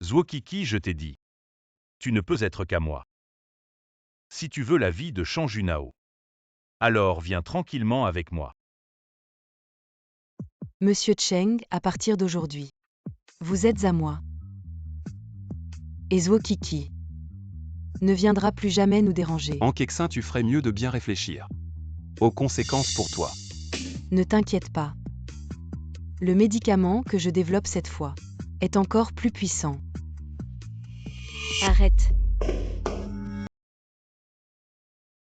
Zuokiki, je t'ai dit. Tu ne peux être qu'à moi. Si tu veux la vie de Shang Junao, alors viens tranquillement avec moi. Monsieur Cheng, à partir d'aujourd'hui, vous êtes à moi. Et Zuokiki ne viendra plus jamais nous déranger. Ankeksin, tu ferais mieux de bien réfléchir aux conséquences pour toi. Ne t'inquiète pas. Le médicament que je développe cette fois est encore plus puissant. Arrête.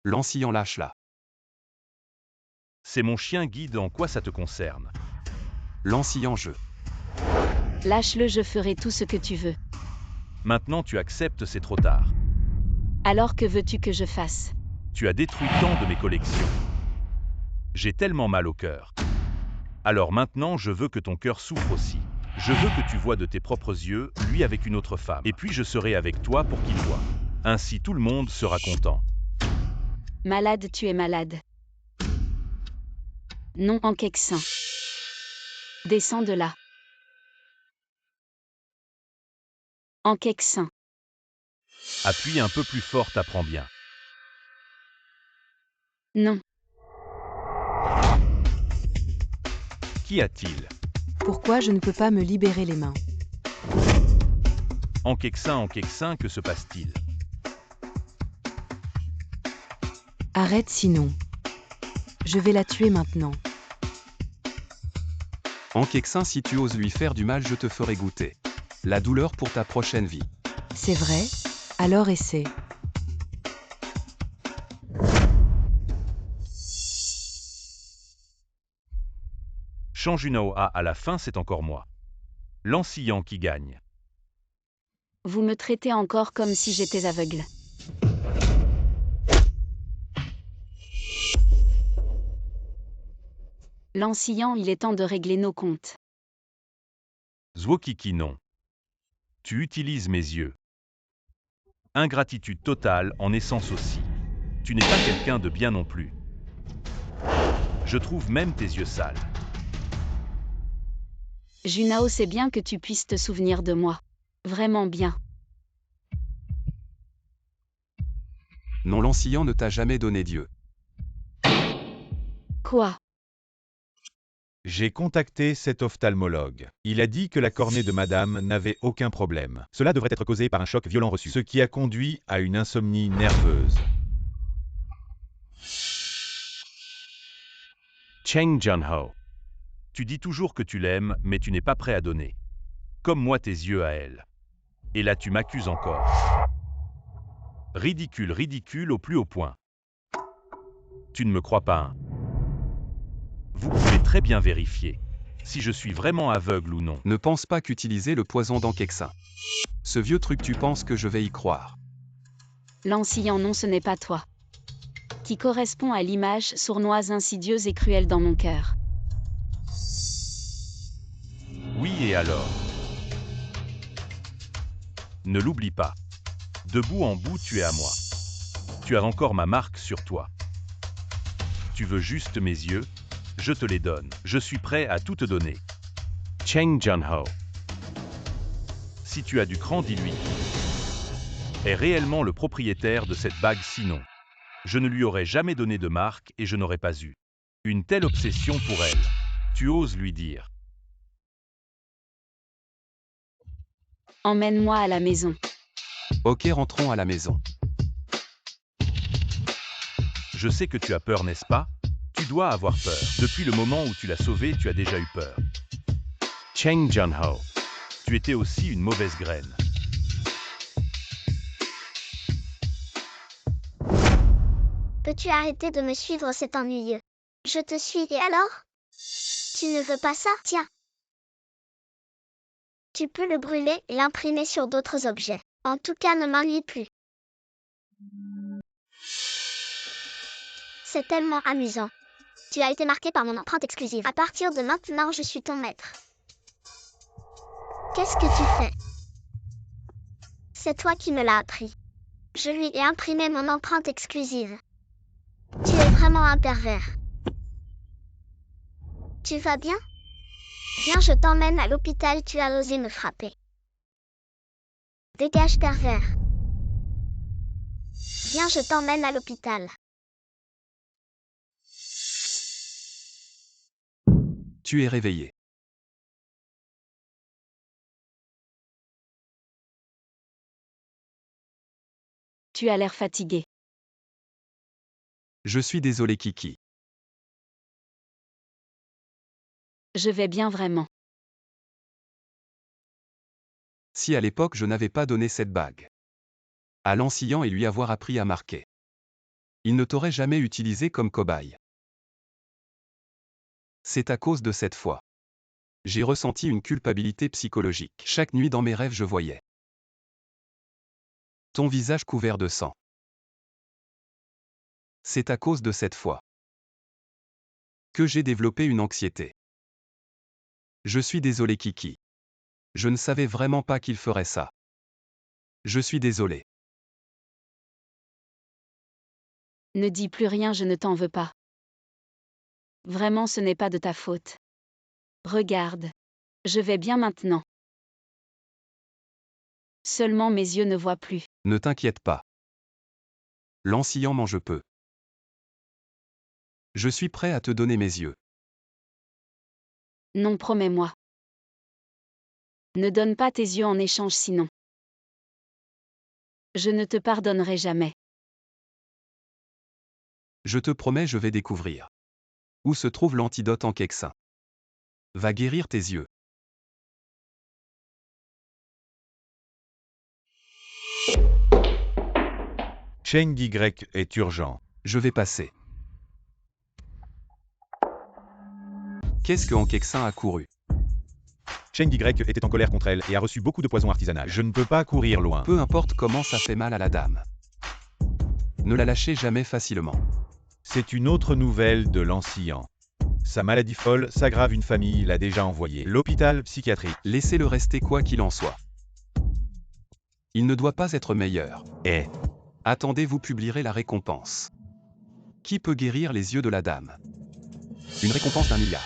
L'Ancien, lâche-la. C'est mon chien guide, en quoi ça te concerne? L'enseignant je. Lâche-le, je ferai tout ce que tu veux. Maintenant tu acceptes, c'est trop tard. Alors que veux-tu que je fasse? Tu as détruit tant de mes collections. J'ai tellement mal au cœur. Alors maintenant je veux que ton cœur souffre aussi. Je veux que tu vois de tes propres yeux, lui avec une autre femme. Et puis je serai avec toi pour qu'il voie. Ainsi tout le monde sera content. Malade, tu es malade. Non, en Keksin. Descends de là. En Keksin. Appuie un peu plus fort, t'apprends bien. Non. Qu'y a-t-il? Pourquoi je ne peux pas me libérer les mains? En Keksin, que se passe-t-il? Arrête sinon. Je vais la tuer maintenant. En Keksin, si tu oses lui faire du mal, je te ferai goûter la douleur pour ta prochaine vie. C'est vrai? Alors essaie. Change une OA à la fin, c'est encore moi. L'enseignant qui gagne. Vous me traitez encore comme si j'étais aveugle. L'enseignant, il est temps de régler nos comptes. Zwokiki non. Tu utilises mes yeux. Ingratitude totale en essence aussi. Tu n'es pas quelqu'un de bien non plus. Je trouve même tes yeux sales. Junao, c'est bien que tu puisses te souvenir de moi. Vraiment bien. Non, l'enseignant ne t'a jamais donné Dieu. Quoi? J'ai contacté cet ophtalmologue. Il a dit que la cornée de madame n'avait aucun problème. Cela devrait être causé par un choc violent reçu, ce qui a conduit à une insomnie nerveuse. Cheng Junho. Tu dis toujours que tu l'aimes, mais tu n'es pas prêt à donner. Comme moi tes yeux à elle. Et là tu m'accuses encore. Ridicule, ridicule au plus haut point. Tu ne me crois pas, hein? Vous pouvez très bien vérifier si je suis vraiment aveugle ou non. Ne pense pas qu'utiliser le poison d'Ankeksin. Ce vieux truc, tu penses que je vais y croire? L'enseignant, non, ce n'est pas toi. Qui correspond à l'image sournoise, insidieuse et cruelle dans mon cœur. Oui, et alors? Ne l'oublie pas. De bout en bout, tu es à moi. Tu as encore ma marque sur toi. Tu veux juste mes yeux? Je te les donne. Je suis prêt à tout te donner. Cheng Junho. Si tu as du cran, dis-lui. Est réellement le propriétaire de cette bague, sinon je ne lui aurais jamais donné de marque et je n'aurais pas eu une telle obsession pour elle. Tu oses lui dire. Emmène-moi à la maison. Ok, rentrons à la maison. Je sais que tu as peur, n'est-ce pas? Tu dois avoir peur. Depuis le moment où tu l'as sauvée, tu as déjà eu peur. Cheng Junho. Tu étais aussi une mauvaise graine. Peux-tu arrêter de me suivre, c'est ennuyeux. Je te suis et alors? Tu ne veux pas ça? Tiens. Tu peux le brûler et l'imprimer sur d'autres objets. En tout cas, ne m'ennuie plus. C'est tellement amusant. Tu as été marqué par mon empreinte exclusive. À partir de maintenant, je suis ton maître. Qu'est-ce que tu fais? C'est toi qui me l'as appris. Je lui ai imprimé mon empreinte exclusive. Tu es vraiment un pervers. Tu vas bien? Viens, je t'emmène à l'hôpital, tu as osé me frapper. Dégage, pervers. Viens, je t'emmène à l'hôpital. Tu es réveillé. Tu as l'air fatigué. Je suis désolé, Kiki. Je vais bien vraiment. Si à l'époque je n'avais pas donné cette bague à l'enseignant et lui avoir appris à marquer, il ne t'aurait jamais utilisé comme cobaye. C'est à cause de cette fois J'ai ressenti une culpabilité psychologique. Chaque nuit dans mes rêves je voyais ton visage couvert de sang. C'est à cause de cette fois que j'ai développé une anxiété. Je suis désolé Kiki. Je ne savais vraiment pas qu'il ferait ça. Je suis désolé. Ne dis plus rien, je ne t'en veux pas. Vraiment, ce n'est pas de ta faute. Regarde. Je vais bien maintenant. Seulement mes yeux ne voient plus. Ne t'inquiète pas. L'enseignant mange peu. Je suis prêt à te donner mes yeux. Non, promets-moi. Ne donne pas tes yeux en échange sinon. Je ne te pardonnerai jamais. Je te promets, je vais découvrir où se trouve l'antidote en Keksin. Va guérir tes yeux. Cheng Y est urgent. Je vais passer. Qu'est-ce que Ankeksin a couru? Cheng Y était en colère contre elle et a reçu beaucoup de poison artisanal. Je ne peux pas courir loin. Peu importe comment ça fait mal à la dame. Ne la lâchez jamais facilement. C'est une autre nouvelle de l'ancien. Sa maladie folle s'aggrave, une famille l'a déjà envoyé. L'hôpital psychiatrique. Laissez-le rester quoi qu'il en soit. Il ne doit pas être meilleur. Attendez, vous publierez la récompense. Qui peut guérir les yeux de la dame? Une récompense d'1 milliard.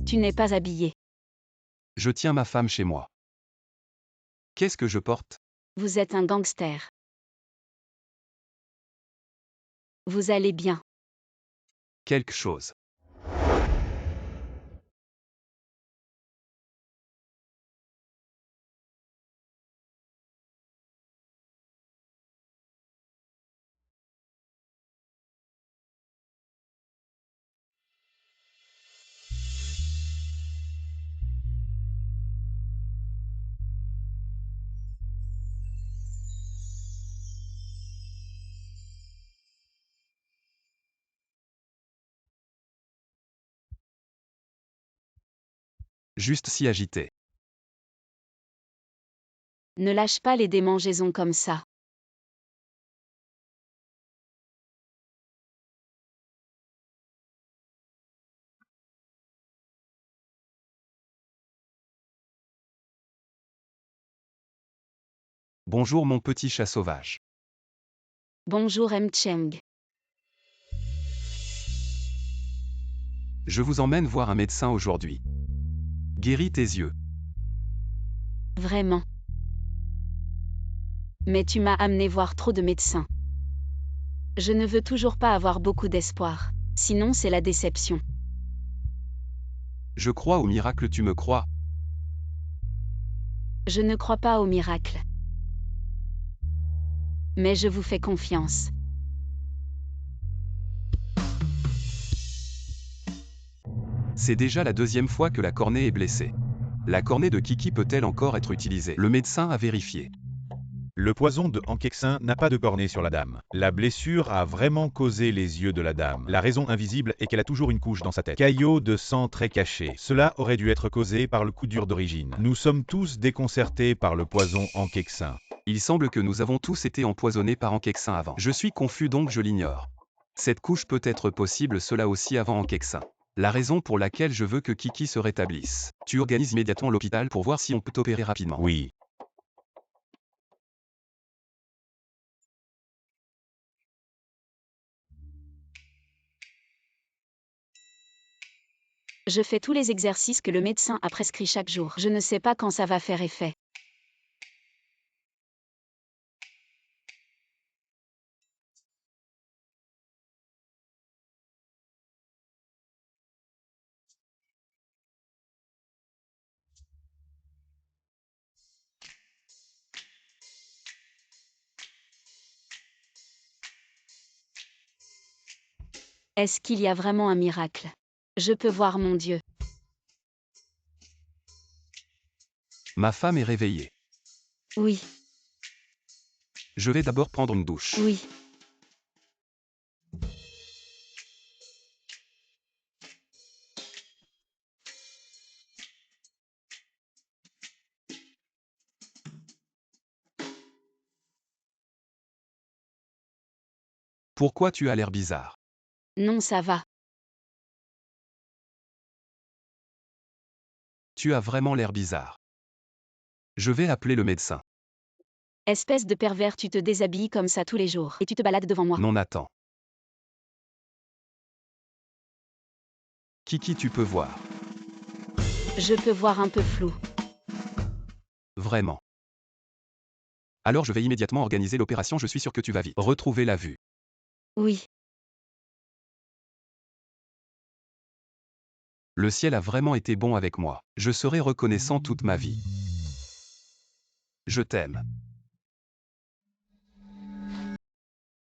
Tu n'es pas habillé. Je tiens ma femme chez moi. Qu'est-ce que je porte? Vous êtes un gangster. Vous allez bien. Quelque chose. Juste si agité. Ne lâche pas les démangeaisons comme ça. Bonjour mon petit chat sauvage. Bonjour Cheng. Je vous emmène voir un médecin aujourd'hui. Guéris tes yeux. Vraiment. Mais tu m'as amené voir trop de médecins. Je ne veux toujours pas avoir beaucoup d'espoir. Sinon c'est la déception. Je crois au miracle, tu me crois? Je ne crois pas au miracle. Mais je vous fais confiance. C'est déjà la 2e fois que la cornée est blessée. La cornée de Kiki peut-elle encore être utilisée? Le médecin a vérifié. Le poison de Ankeksin n'a pas de cornée sur la dame. La blessure a vraiment causé les yeux de la dame. La raison invisible est qu'elle a toujours une couche dans sa tête. Caillot de sang très caché. Cela aurait dû être causé par le coup dur d'origine. Nous sommes tous déconcertés par le poison Ankeksin. Il semble que nous avons tous été empoisonnés par Ankeksin avant. Je suis confus donc je l'ignore. Cette couche peut être possible, cela aussi avant Ankeksin. La raison pour laquelle je veux que Kiki se rétablisse. Tu organises immédiatement l'hôpital pour voir si on peut t'opérer rapidement. Oui. Je fais tous les exercices que le médecin a prescrits chaque jour. Je ne sais pas quand ça va faire effet. Est-ce qu'il y a vraiment un miracle? Je peux voir mon Dieu. Ma femme est réveillée. Oui, Je vais d'abord prendre une douche. oui. Pourquoi tu as l'air bizarre? Non, ça va. Tu as vraiment l'air bizarre. Je vais appeler le médecin. Espèce de pervers, tu te déshabilles comme ça tous les jours. Et tu te balades devant moi. Non, attends. Kiki, tu peux voir. Je peux voir un peu flou. Vraiment. Alors je vais immédiatement organiser l'opération, je suis sûr que tu vas vite retrouver la vue. Oui, Le ciel a vraiment été bon avec moi. Je serai reconnaissant toute ma vie. Je t'aime.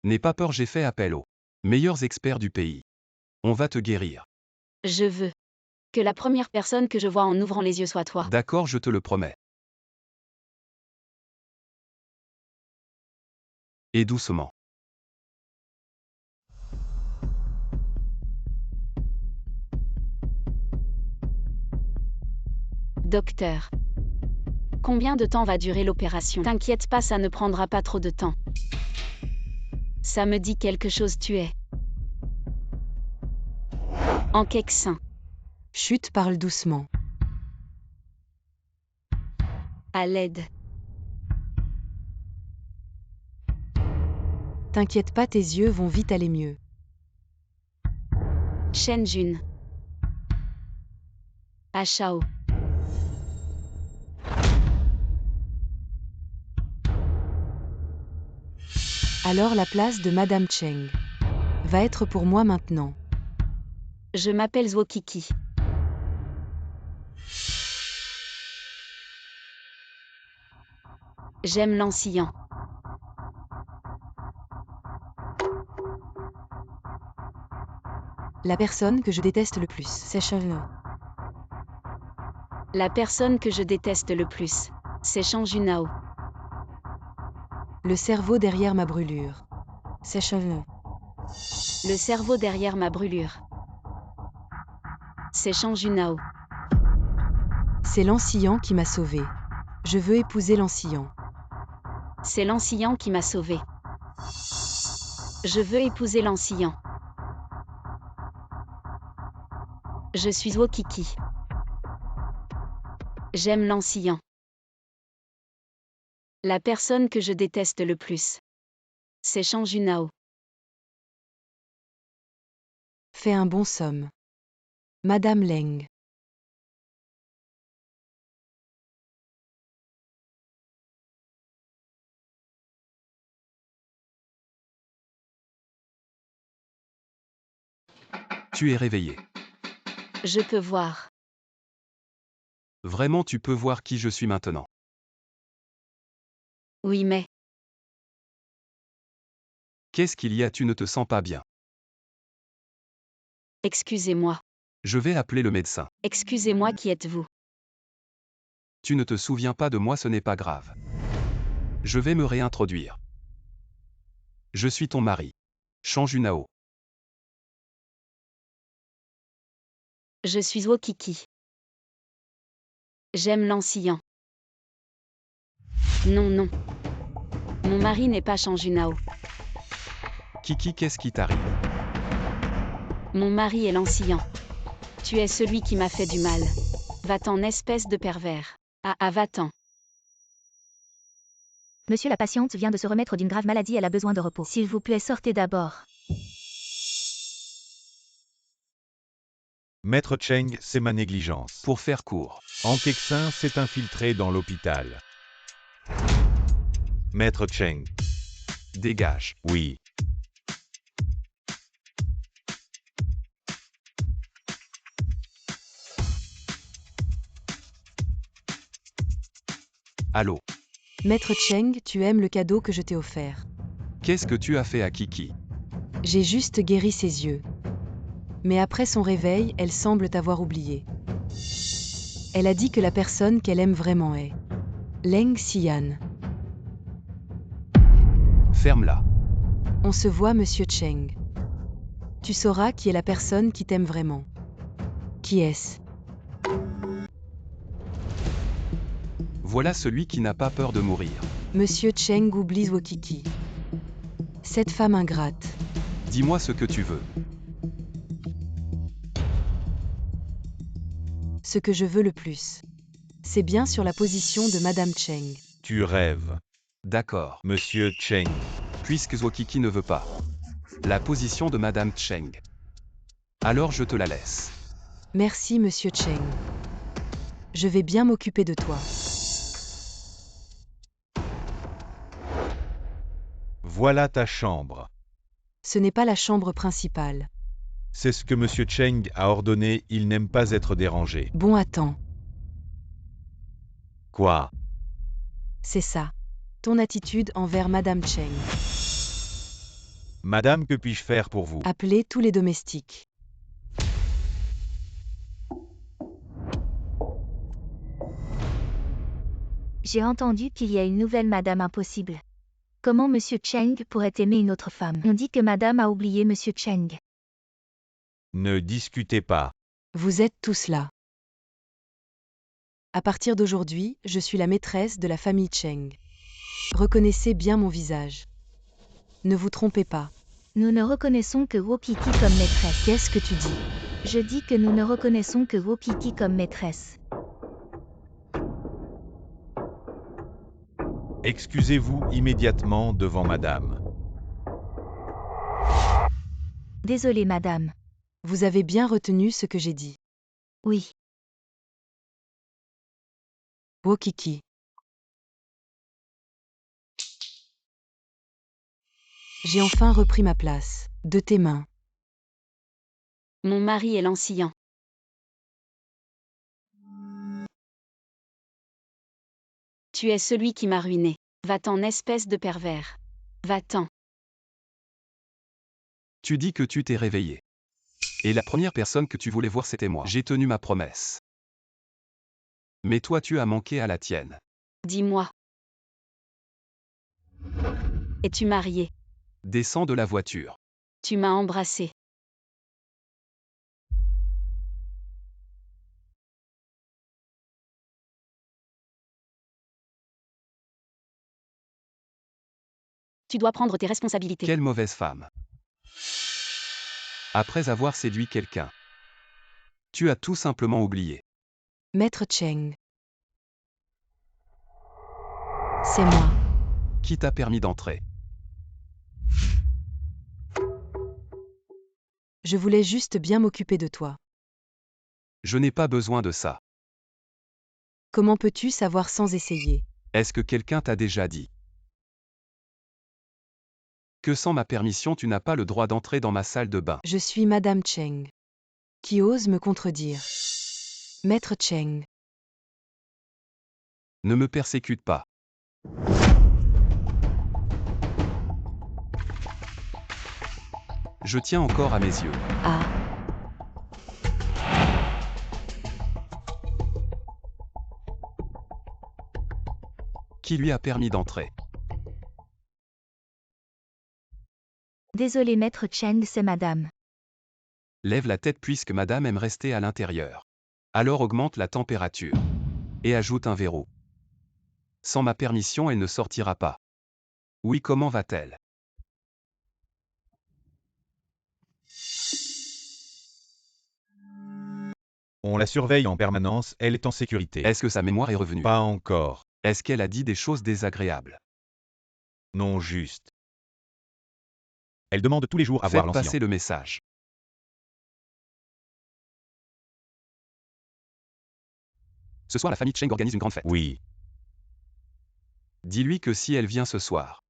N'aie pas peur, j'ai fait appel aux meilleurs experts du pays. On va te guérir. je veux que la première personne que je vois en ouvrant les yeux soit toi. D'accord, je te le promets. Et doucement. Docteur. Combien de temps va durer l'opération? T'inquiète pas, ça ne prendra pas trop de temps. Ça me dit quelque chose, tu es. En Keksin. Chut, parle doucement. À l'aide. T'inquiète pas, tes yeux vont vite aller mieux. Shen Jun. À Shao. Alors la place de Madame Cheng va être pour moi maintenant. Je m'appelle Zhuo Kiki. J'aime l'ensillon. La personne que je déteste le plus, c'est Shen. La personne que je déteste le plus, c'est Shang Junao. Le cerveau derrière ma brûlure, c'est Shen. Le cerveau derrière ma brûlure, c'est Shang Junao. C'est l'ensillon qui m'a sauvé. Je veux épouser l'ensillon. C'est l'ensillon qui m'a sauvé. Je veux épouser l'ensillon. Je suis Zhuo Kiki. J'aime l'ensillon. La personne que je déteste le plus, c'est Shang Junao. Fais un bon somme. Madame Leng. Tu es réveillé. Je peux voir. Vraiment, tu peux voir qui je suis maintenant. Oui, mais Qu'est-ce qu'il y a, tu ne te sens pas bien? excusez-moi. Je vais appeler le médecin. Excusez-moi, qui êtes-vous? Tu ne te souviens pas de moi, ce n'est pas grave. Je vais me réintroduire. Je suis ton mari. Shang Junao. Je suis Zhuo Kiki. J'aime l'ensillon. Non, non. Mon mari n'est pas Shang Junao. Kiki, qu'est-ce qui t'arrive? Mon mari est l'ensillon. Tu es celui qui m'a fait du mal. Va-t'en, espèce de pervers. Ah, va-t'en. Monsieur, la patiente vient de se remettre d'une grave maladie, elle a besoin de repos. S'il vous plaît, sortez d'abord. Maître Cheng, c'est ma négligence. Pour faire court. Han Keksin s'est infiltré dans l'hôpital. Maître Cheng, Dégage. oui. Allô? Maître Cheng, tu aimes le cadeau que je t'ai offert. Qu'est-ce que tu as fait à Kiki? J'ai juste guéri ses yeux. Mais après son réveil, elle semble t'avoir oublié. Elle a dit que la personne qu'elle aime vraiment est Leng Xian. Ferme-la. On se voit, monsieur Cheng. Tu sauras qui est la personne qui t'aime vraiment. Qui est-ce? Voilà celui qui n'a pas peur de mourir. Monsieur Cheng oublie Wokiki. Cette femme ingrate. Dis-moi ce que tu veux. Ce que je veux le plus. C'est bien sur la position de Madame Cheng. Tu rêves, D'accord. Monsieur Cheng. Puisque Zwokiki ne veut pas. La position de Madame Cheng. Alors je te la laisse. Merci, monsieur Cheng. Je vais bien m'occuper de toi. Voilà ta chambre. Ce n'est pas la chambre principale. C'est ce que Monsieur Cheng a ordonné, il n'aime pas être dérangé. Bon, attends. Quoi? C'est ça. Ton attitude envers Madame Cheng. Madame, que puis-je faire pour vous? Appelez tous les domestiques. J'ai entendu qu'il y a une nouvelle Madame Impossible. Comment Monsieur Cheng pourrait aimer une autre femme? On dit que Madame a oublié Monsieur Cheng. Ne discutez pas. Vous êtes tous là. À partir d'aujourd'hui, je suis la maîtresse de la famille Cheng. Reconnaissez bien mon visage. Ne vous trompez pas. Nous ne reconnaissons que Wokiki comme maîtresse. Qu'est-ce que tu dis? Je dis que nous ne reconnaissons que Wokiki comme maîtresse. Excusez-vous immédiatement devant Madame. Désolée, Madame. Vous avez bien retenu ce que j'ai dit. Oui. Wokiki. J'ai enfin repris ma place. De tes mains. Mon mari est l'enseignant. Tu es celui qui m'a ruiné. Va-t'en, espèce de pervers. Va-t'en. Tu dis que tu t'es réveillé. Et la première personne que tu voulais voir c'était moi. J'ai tenu ma promesse. Mais toi tu as manqué à la tienne. Dis-moi. Es-tu marié? Descends de la voiture. Tu m'as embrassé. Tu dois prendre tes responsabilités. Quelle mauvaise femme. Après avoir séduit quelqu'un. Tu as tout simplement oublié. Maître Cheng. C'est moi. Qui t'a permis d'entrer? Je voulais juste bien m'occuper de toi. Je n'ai pas besoin de ça. Comment peux-tu savoir sans essayer? Est-ce que quelqu'un t'a déjà dit que sans ma permission tu n'as pas le droit d'entrer dans ma salle de bain? Je suis Madame Cheng. Qui ose me contredire? Maître Cheng. Ne me persécute pas. Je tiens encore à mes yeux. Ah. Qui lui a permis d'entrer? Désolé, Maître Cheng, c'est Madame. Lève la tête puisque Madame aime rester à l'intérieur. Alors augmente la température. Et ajoute un verrou. Sans ma permission elle ne sortira pas. Oui, comment va-t-elle? On la surveille en permanence, elle est en sécurité. Est-ce que sa mémoire est revenue? Pas encore. Est-ce qu'elle a dit des choses désagréables? Non, juste. Elle demande tous les jours à voir Faites l'ancien. passer le message. Ce soir la famille Cheng organise une grande fête. Oui. Dis-lui que si elle vient ce soir,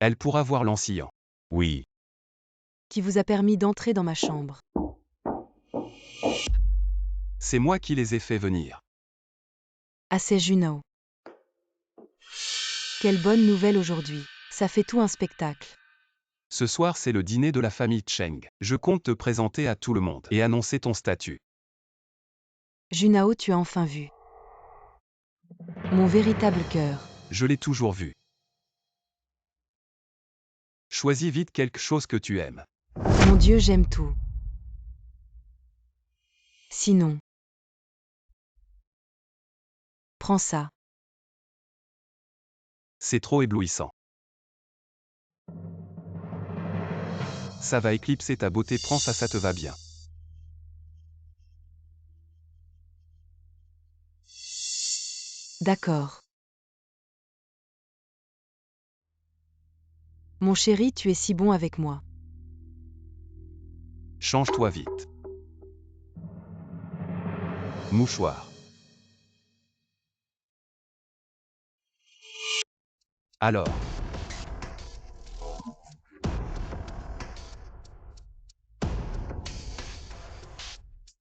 elle pourra voir l'ancien. Oui. Qui vous a permis d'entrer dans ma chambre? C'est moi qui les ai fait venir. Ah, c'est Juno. Quelle bonne nouvelle aujourd'hui. Ça fait tout un spectacle. Ce soir c'est le dîner de la famille Cheng. Je compte te présenter à tout le monde et annoncer ton statut. Junao, tu as enfin vu. Mon véritable cœur. Je l'ai toujours vu. Choisis vite quelque chose que tu aimes. Mon Dieu, j'aime tout. Sinon. Prends ça. C'est trop éblouissant. Ça va éclipser ta beauté, prends ça, ça te va bien. D'accord. Mon chéri, tu es si bon avec moi. Change-toi vite. Mouchoir. Alors.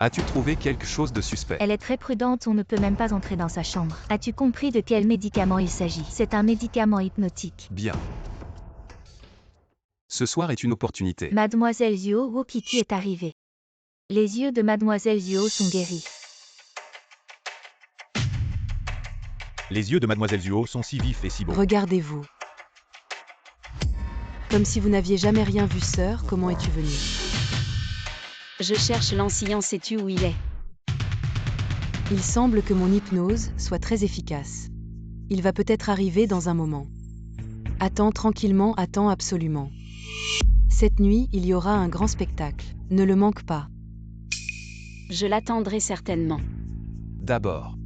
As-tu trouvé quelque chose de suspect? Elle est très prudente, on ne peut même pas entrer dans sa chambre. As-tu compris de quel médicament il s'agit? C'est un médicament hypnotique. Bien. Ce soir est une opportunité. Mademoiselle Zuo Wokiki est arrivée. Les yeux de Mademoiselle Zuo sont guéris. Les yeux de Mademoiselle Zuo sont si vifs et si beaux. Regardez-vous. Comme si vous n'aviez jamais rien vu, sœur, comment es-tu venue? Je cherche l'ancien, sais-tu où il est? Il semble que mon hypnose soit très efficace. Il va peut-être arriver dans un moment. Attends tranquillement, attends absolument. Cette nuit, il y aura un grand spectacle. Ne le manque pas. Je l'attendrai certainement. D'abord.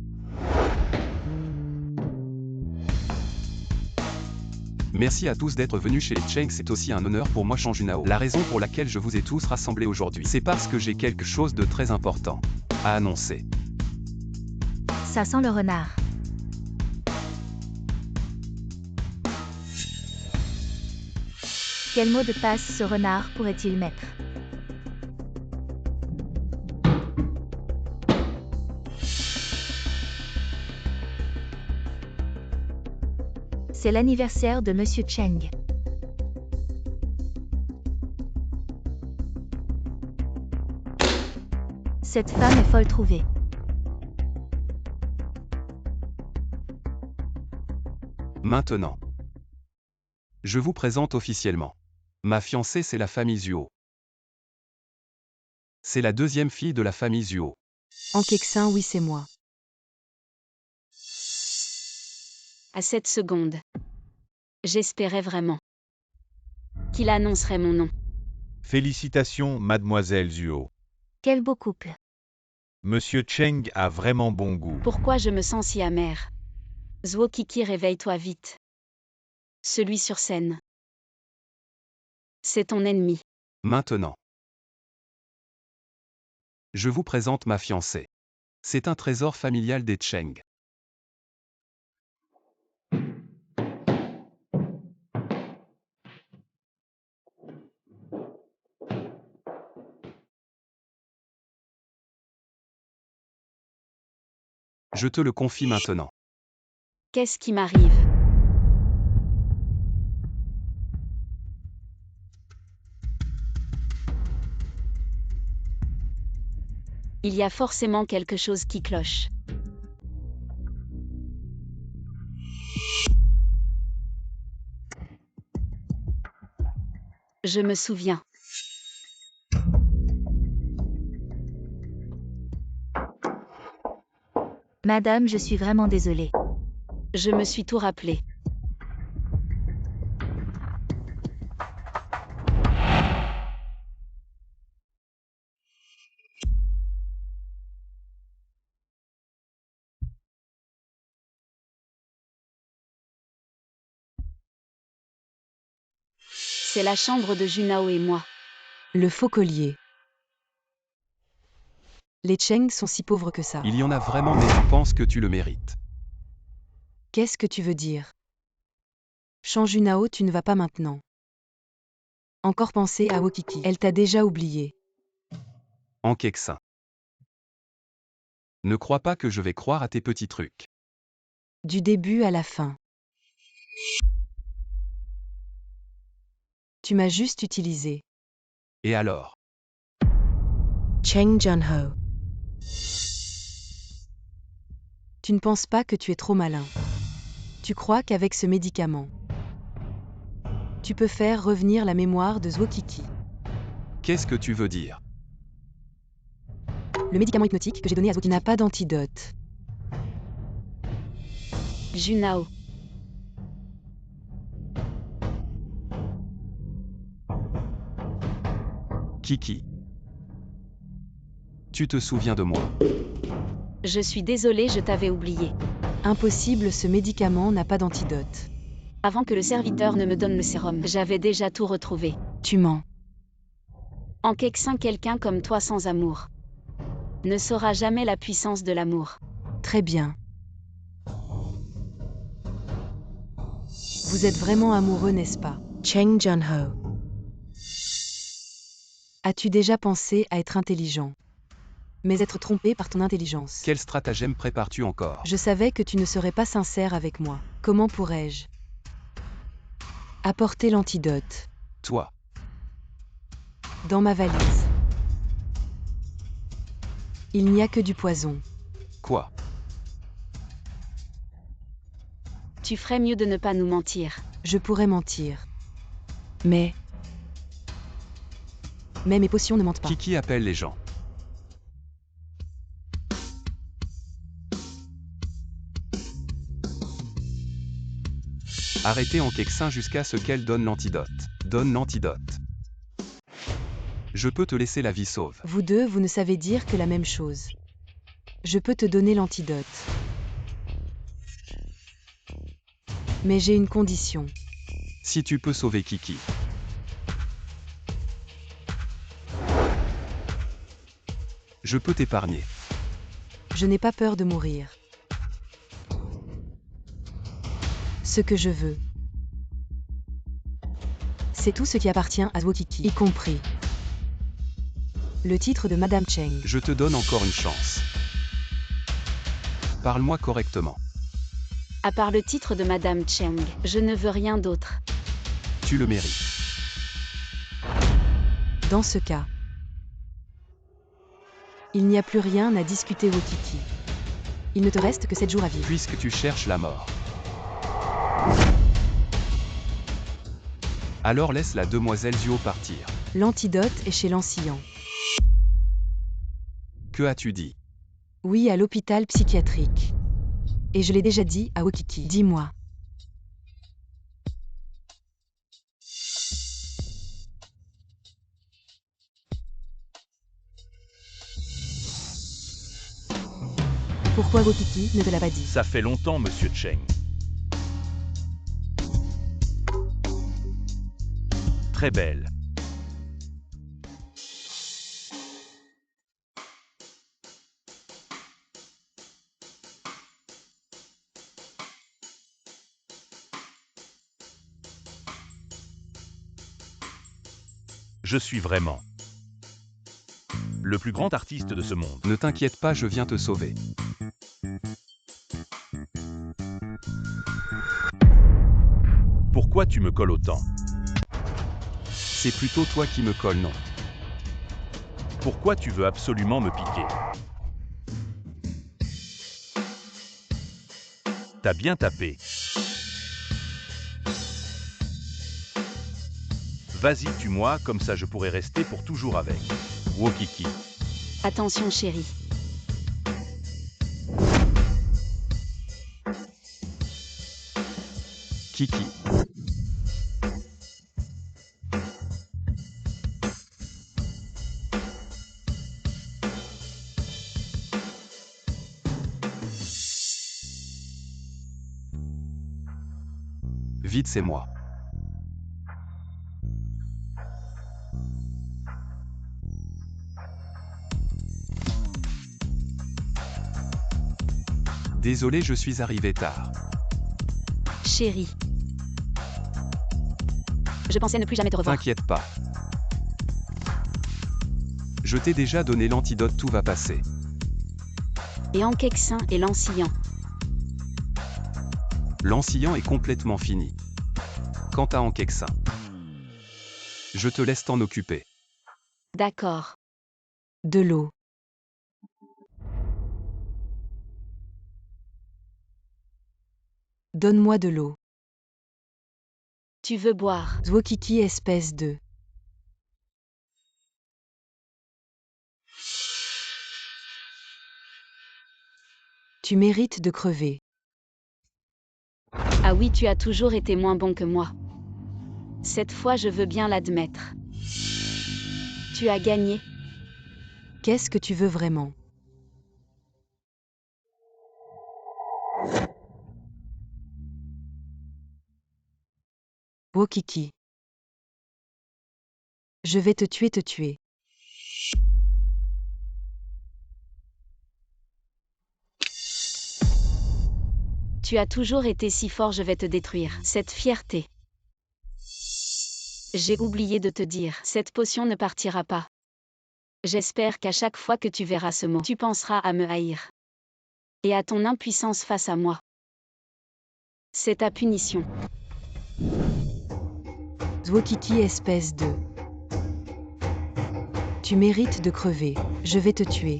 Merci à tous d'être venus chez les Cheng, c'est aussi un honneur pour moi, Junao. La raison pour laquelle je vous ai tous rassemblés aujourd'hui, c'est parce que j'ai quelque chose de très important à annoncer. Ça sent le renard. Quel mot de passe ce renard pourrait-il mettre? C'est l'anniversaire de Monsieur Cheng. Cette femme est folle trouvée. Maintenant. Je vous présente officiellement. Ma fiancée, c'est la famille Zuo. C'est la deuxième fille de la famille Zuo. Ankeksin, oui, c'est moi. À cette seconde. J'espérais vraiment qu'il annoncerait mon nom. Félicitations, Mademoiselle Zuo. Quel beau couple. Monsieur Cheng a vraiment bon goût. Pourquoi je me sens si amère? Zuo Kiki, réveille-toi vite. Celui sur scène. C'est ton ennemi. Maintenant. Je vous présente ma fiancée. C'est un trésor familial des Cheng. Je te le confie maintenant. Qu'est-ce qui m'arrive? Il y a forcément quelque chose qui cloche. Je me souviens. Madame, je suis vraiment désolée. Je me suis tout rappelé. C'est la chambre de Junao et moi. Le faux collier. Les Cheng sont si pauvres que ça. Il y en a vraiment, mais je pense que tu le mérites. Qu'est-ce que tu veux dire? Junao, tu ne vas pas maintenant. Encore penser à Wokiki. Elle t'a déjà oublié. Ankeksin. Ne crois pas que je vais croire à tes petits trucs. Du début à la fin. Tu m'as juste utilisé. Et alors? Cheng Junho. Tu ne penses pas que tu es trop malin. Tu crois qu'avec ce médicament, tu peux faire revenir la mémoire de Zwokiki. Qu'est-ce que tu veux dire? Le médicament hypnotique que j'ai donné à Zwokiki n'a pas d'antidote. Junao. Kiki. Tu te souviens de moi? Je suis désolée, je t'avais oublié. Impossible, ce médicament n'a pas d'antidote. Avant que le serviteur ne me donne le sérum, j'avais déjà tout retrouvé. Tu mens. Ankeksin, quelqu'un comme toi sans amour ne saura jamais la puissance de l'amour. Très bien. Vous êtes vraiment amoureux, n'est-ce pas? Cheng Junho. As-tu déjà pensé à être intelligent, mais être trompé par ton intelligence? Quel stratagème prépares-tu encore? Je savais que tu ne serais pas sincère avec moi. Comment pourrais-je apporter l'antidote Toi. dans ma valise? Il n'y a que du poison. Quoi? Tu ferais mieux de ne pas nous mentir. Je pourrais mentir. Mais mes potions ne mentent pas. Kiki appelle les gens. Arrêtez Ankeksin jusqu'à ce qu'elle donne l'antidote. Donne l'antidote. Je peux te laisser la vie sauve. Vous deux, vous ne savez dire que la même chose. Je peux te donner l'antidote. Mais j'ai une condition. Si tu peux sauver Kiki. Je peux t'épargner. Je n'ai pas peur de mourir. Ce que je veux, c'est tout ce qui appartient à Zwokiki, y compris le titre de Madame Cheng. Je te donne encore une chance. Parle-moi correctement. À part le titre de Madame Cheng, je ne veux rien d'autre. Tu le mérites. Dans ce cas, il n'y a plus rien à discuter, Zwokiki. Il ne te reste que 7 jours à vivre. Puisque tu cherches la mort. Alors laisse la demoiselle Zuo partir. L'antidote est chez l'Ancillan. Que as-tu dit? Oui, à l'hôpital psychiatrique. Et je l'ai déjà dit à Zwokiki. Dis-moi. Pourquoi Zwokiki ne te l'a pas dit? Ça fait longtemps, monsieur Cheng. Très belle. Je suis vraiment le plus grand artiste de ce monde. Ne t'inquiète pas, je viens te sauver. Pourquoi tu me colles autant? C'est plutôt toi qui me colles, non? Pourquoi tu veux absolument me piquer? T'as bien tapé. Vas-y, tue-moi, comme ça je pourrais rester pour toujours avec. Zwokiki. Attention chérie. Kiki. Vite, c'est moi. Désolé, je suis arrivé tard. Chérie. Je pensais ne plus jamais te revoir. T'inquiète pas. Je t'ai déjà donné l'antidote, tout va passer. Et Ankeksin et l'Ancillan. L'Ancillan est complètement fini. Quant à Ankeksin, je te laisse t'en occuper. D'accord. De l'eau. Donne-moi de l'eau. Tu veux boire. Zwokiki espèce de. Tu mérites de crever. Ah oui, tu as toujours été moins bon que moi. Cette fois, je veux bien l'admettre. Tu as gagné. Qu'est-ce que tu veux vraiment? Zwokiki. Je vais te tuer. Tu as toujours été si fort, je vais te détruire. Cette fierté. J'ai oublié de te dire, cette potion ne partira pas. J'espère qu'à chaque fois que tu verras ce mot, tu penseras à me haïr. Et à ton impuissance face à moi. C'est ta punition. Zwokiki espèce de. Tu mérites de crever. Je vais te tuer.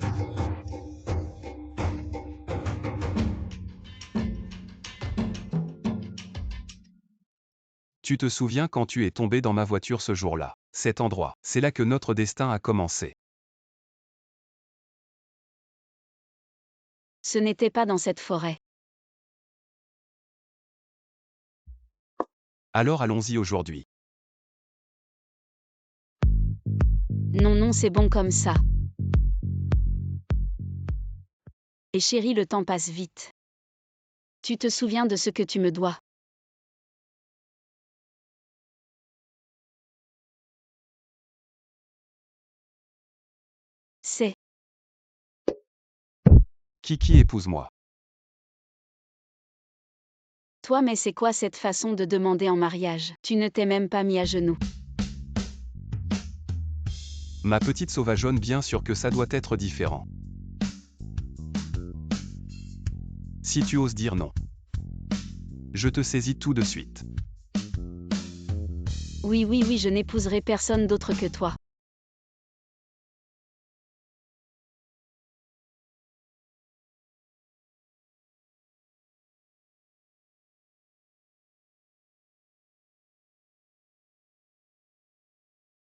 Tu te souviens quand tu es tombé dans ma voiture ce jour-là? Cet endroit, c'est là que notre destin a commencé. Ce n'était pas dans cette forêt. Alors allons-y aujourd'hui. Non, c'est bon comme ça. Et chérie, le temps passe vite. Tu te souviens de ce que tu me dois. C'est. Kiki, épouse-moi. Toi, mais c'est quoi cette façon de demander en mariage? Tu ne t'es même pas mis à genoux. Ma petite sauvageonne, bien sûr que ça doit être différent. Si tu oses dire non, je te saisis tout de suite. Oui, je n'épouserai personne d'autre que toi.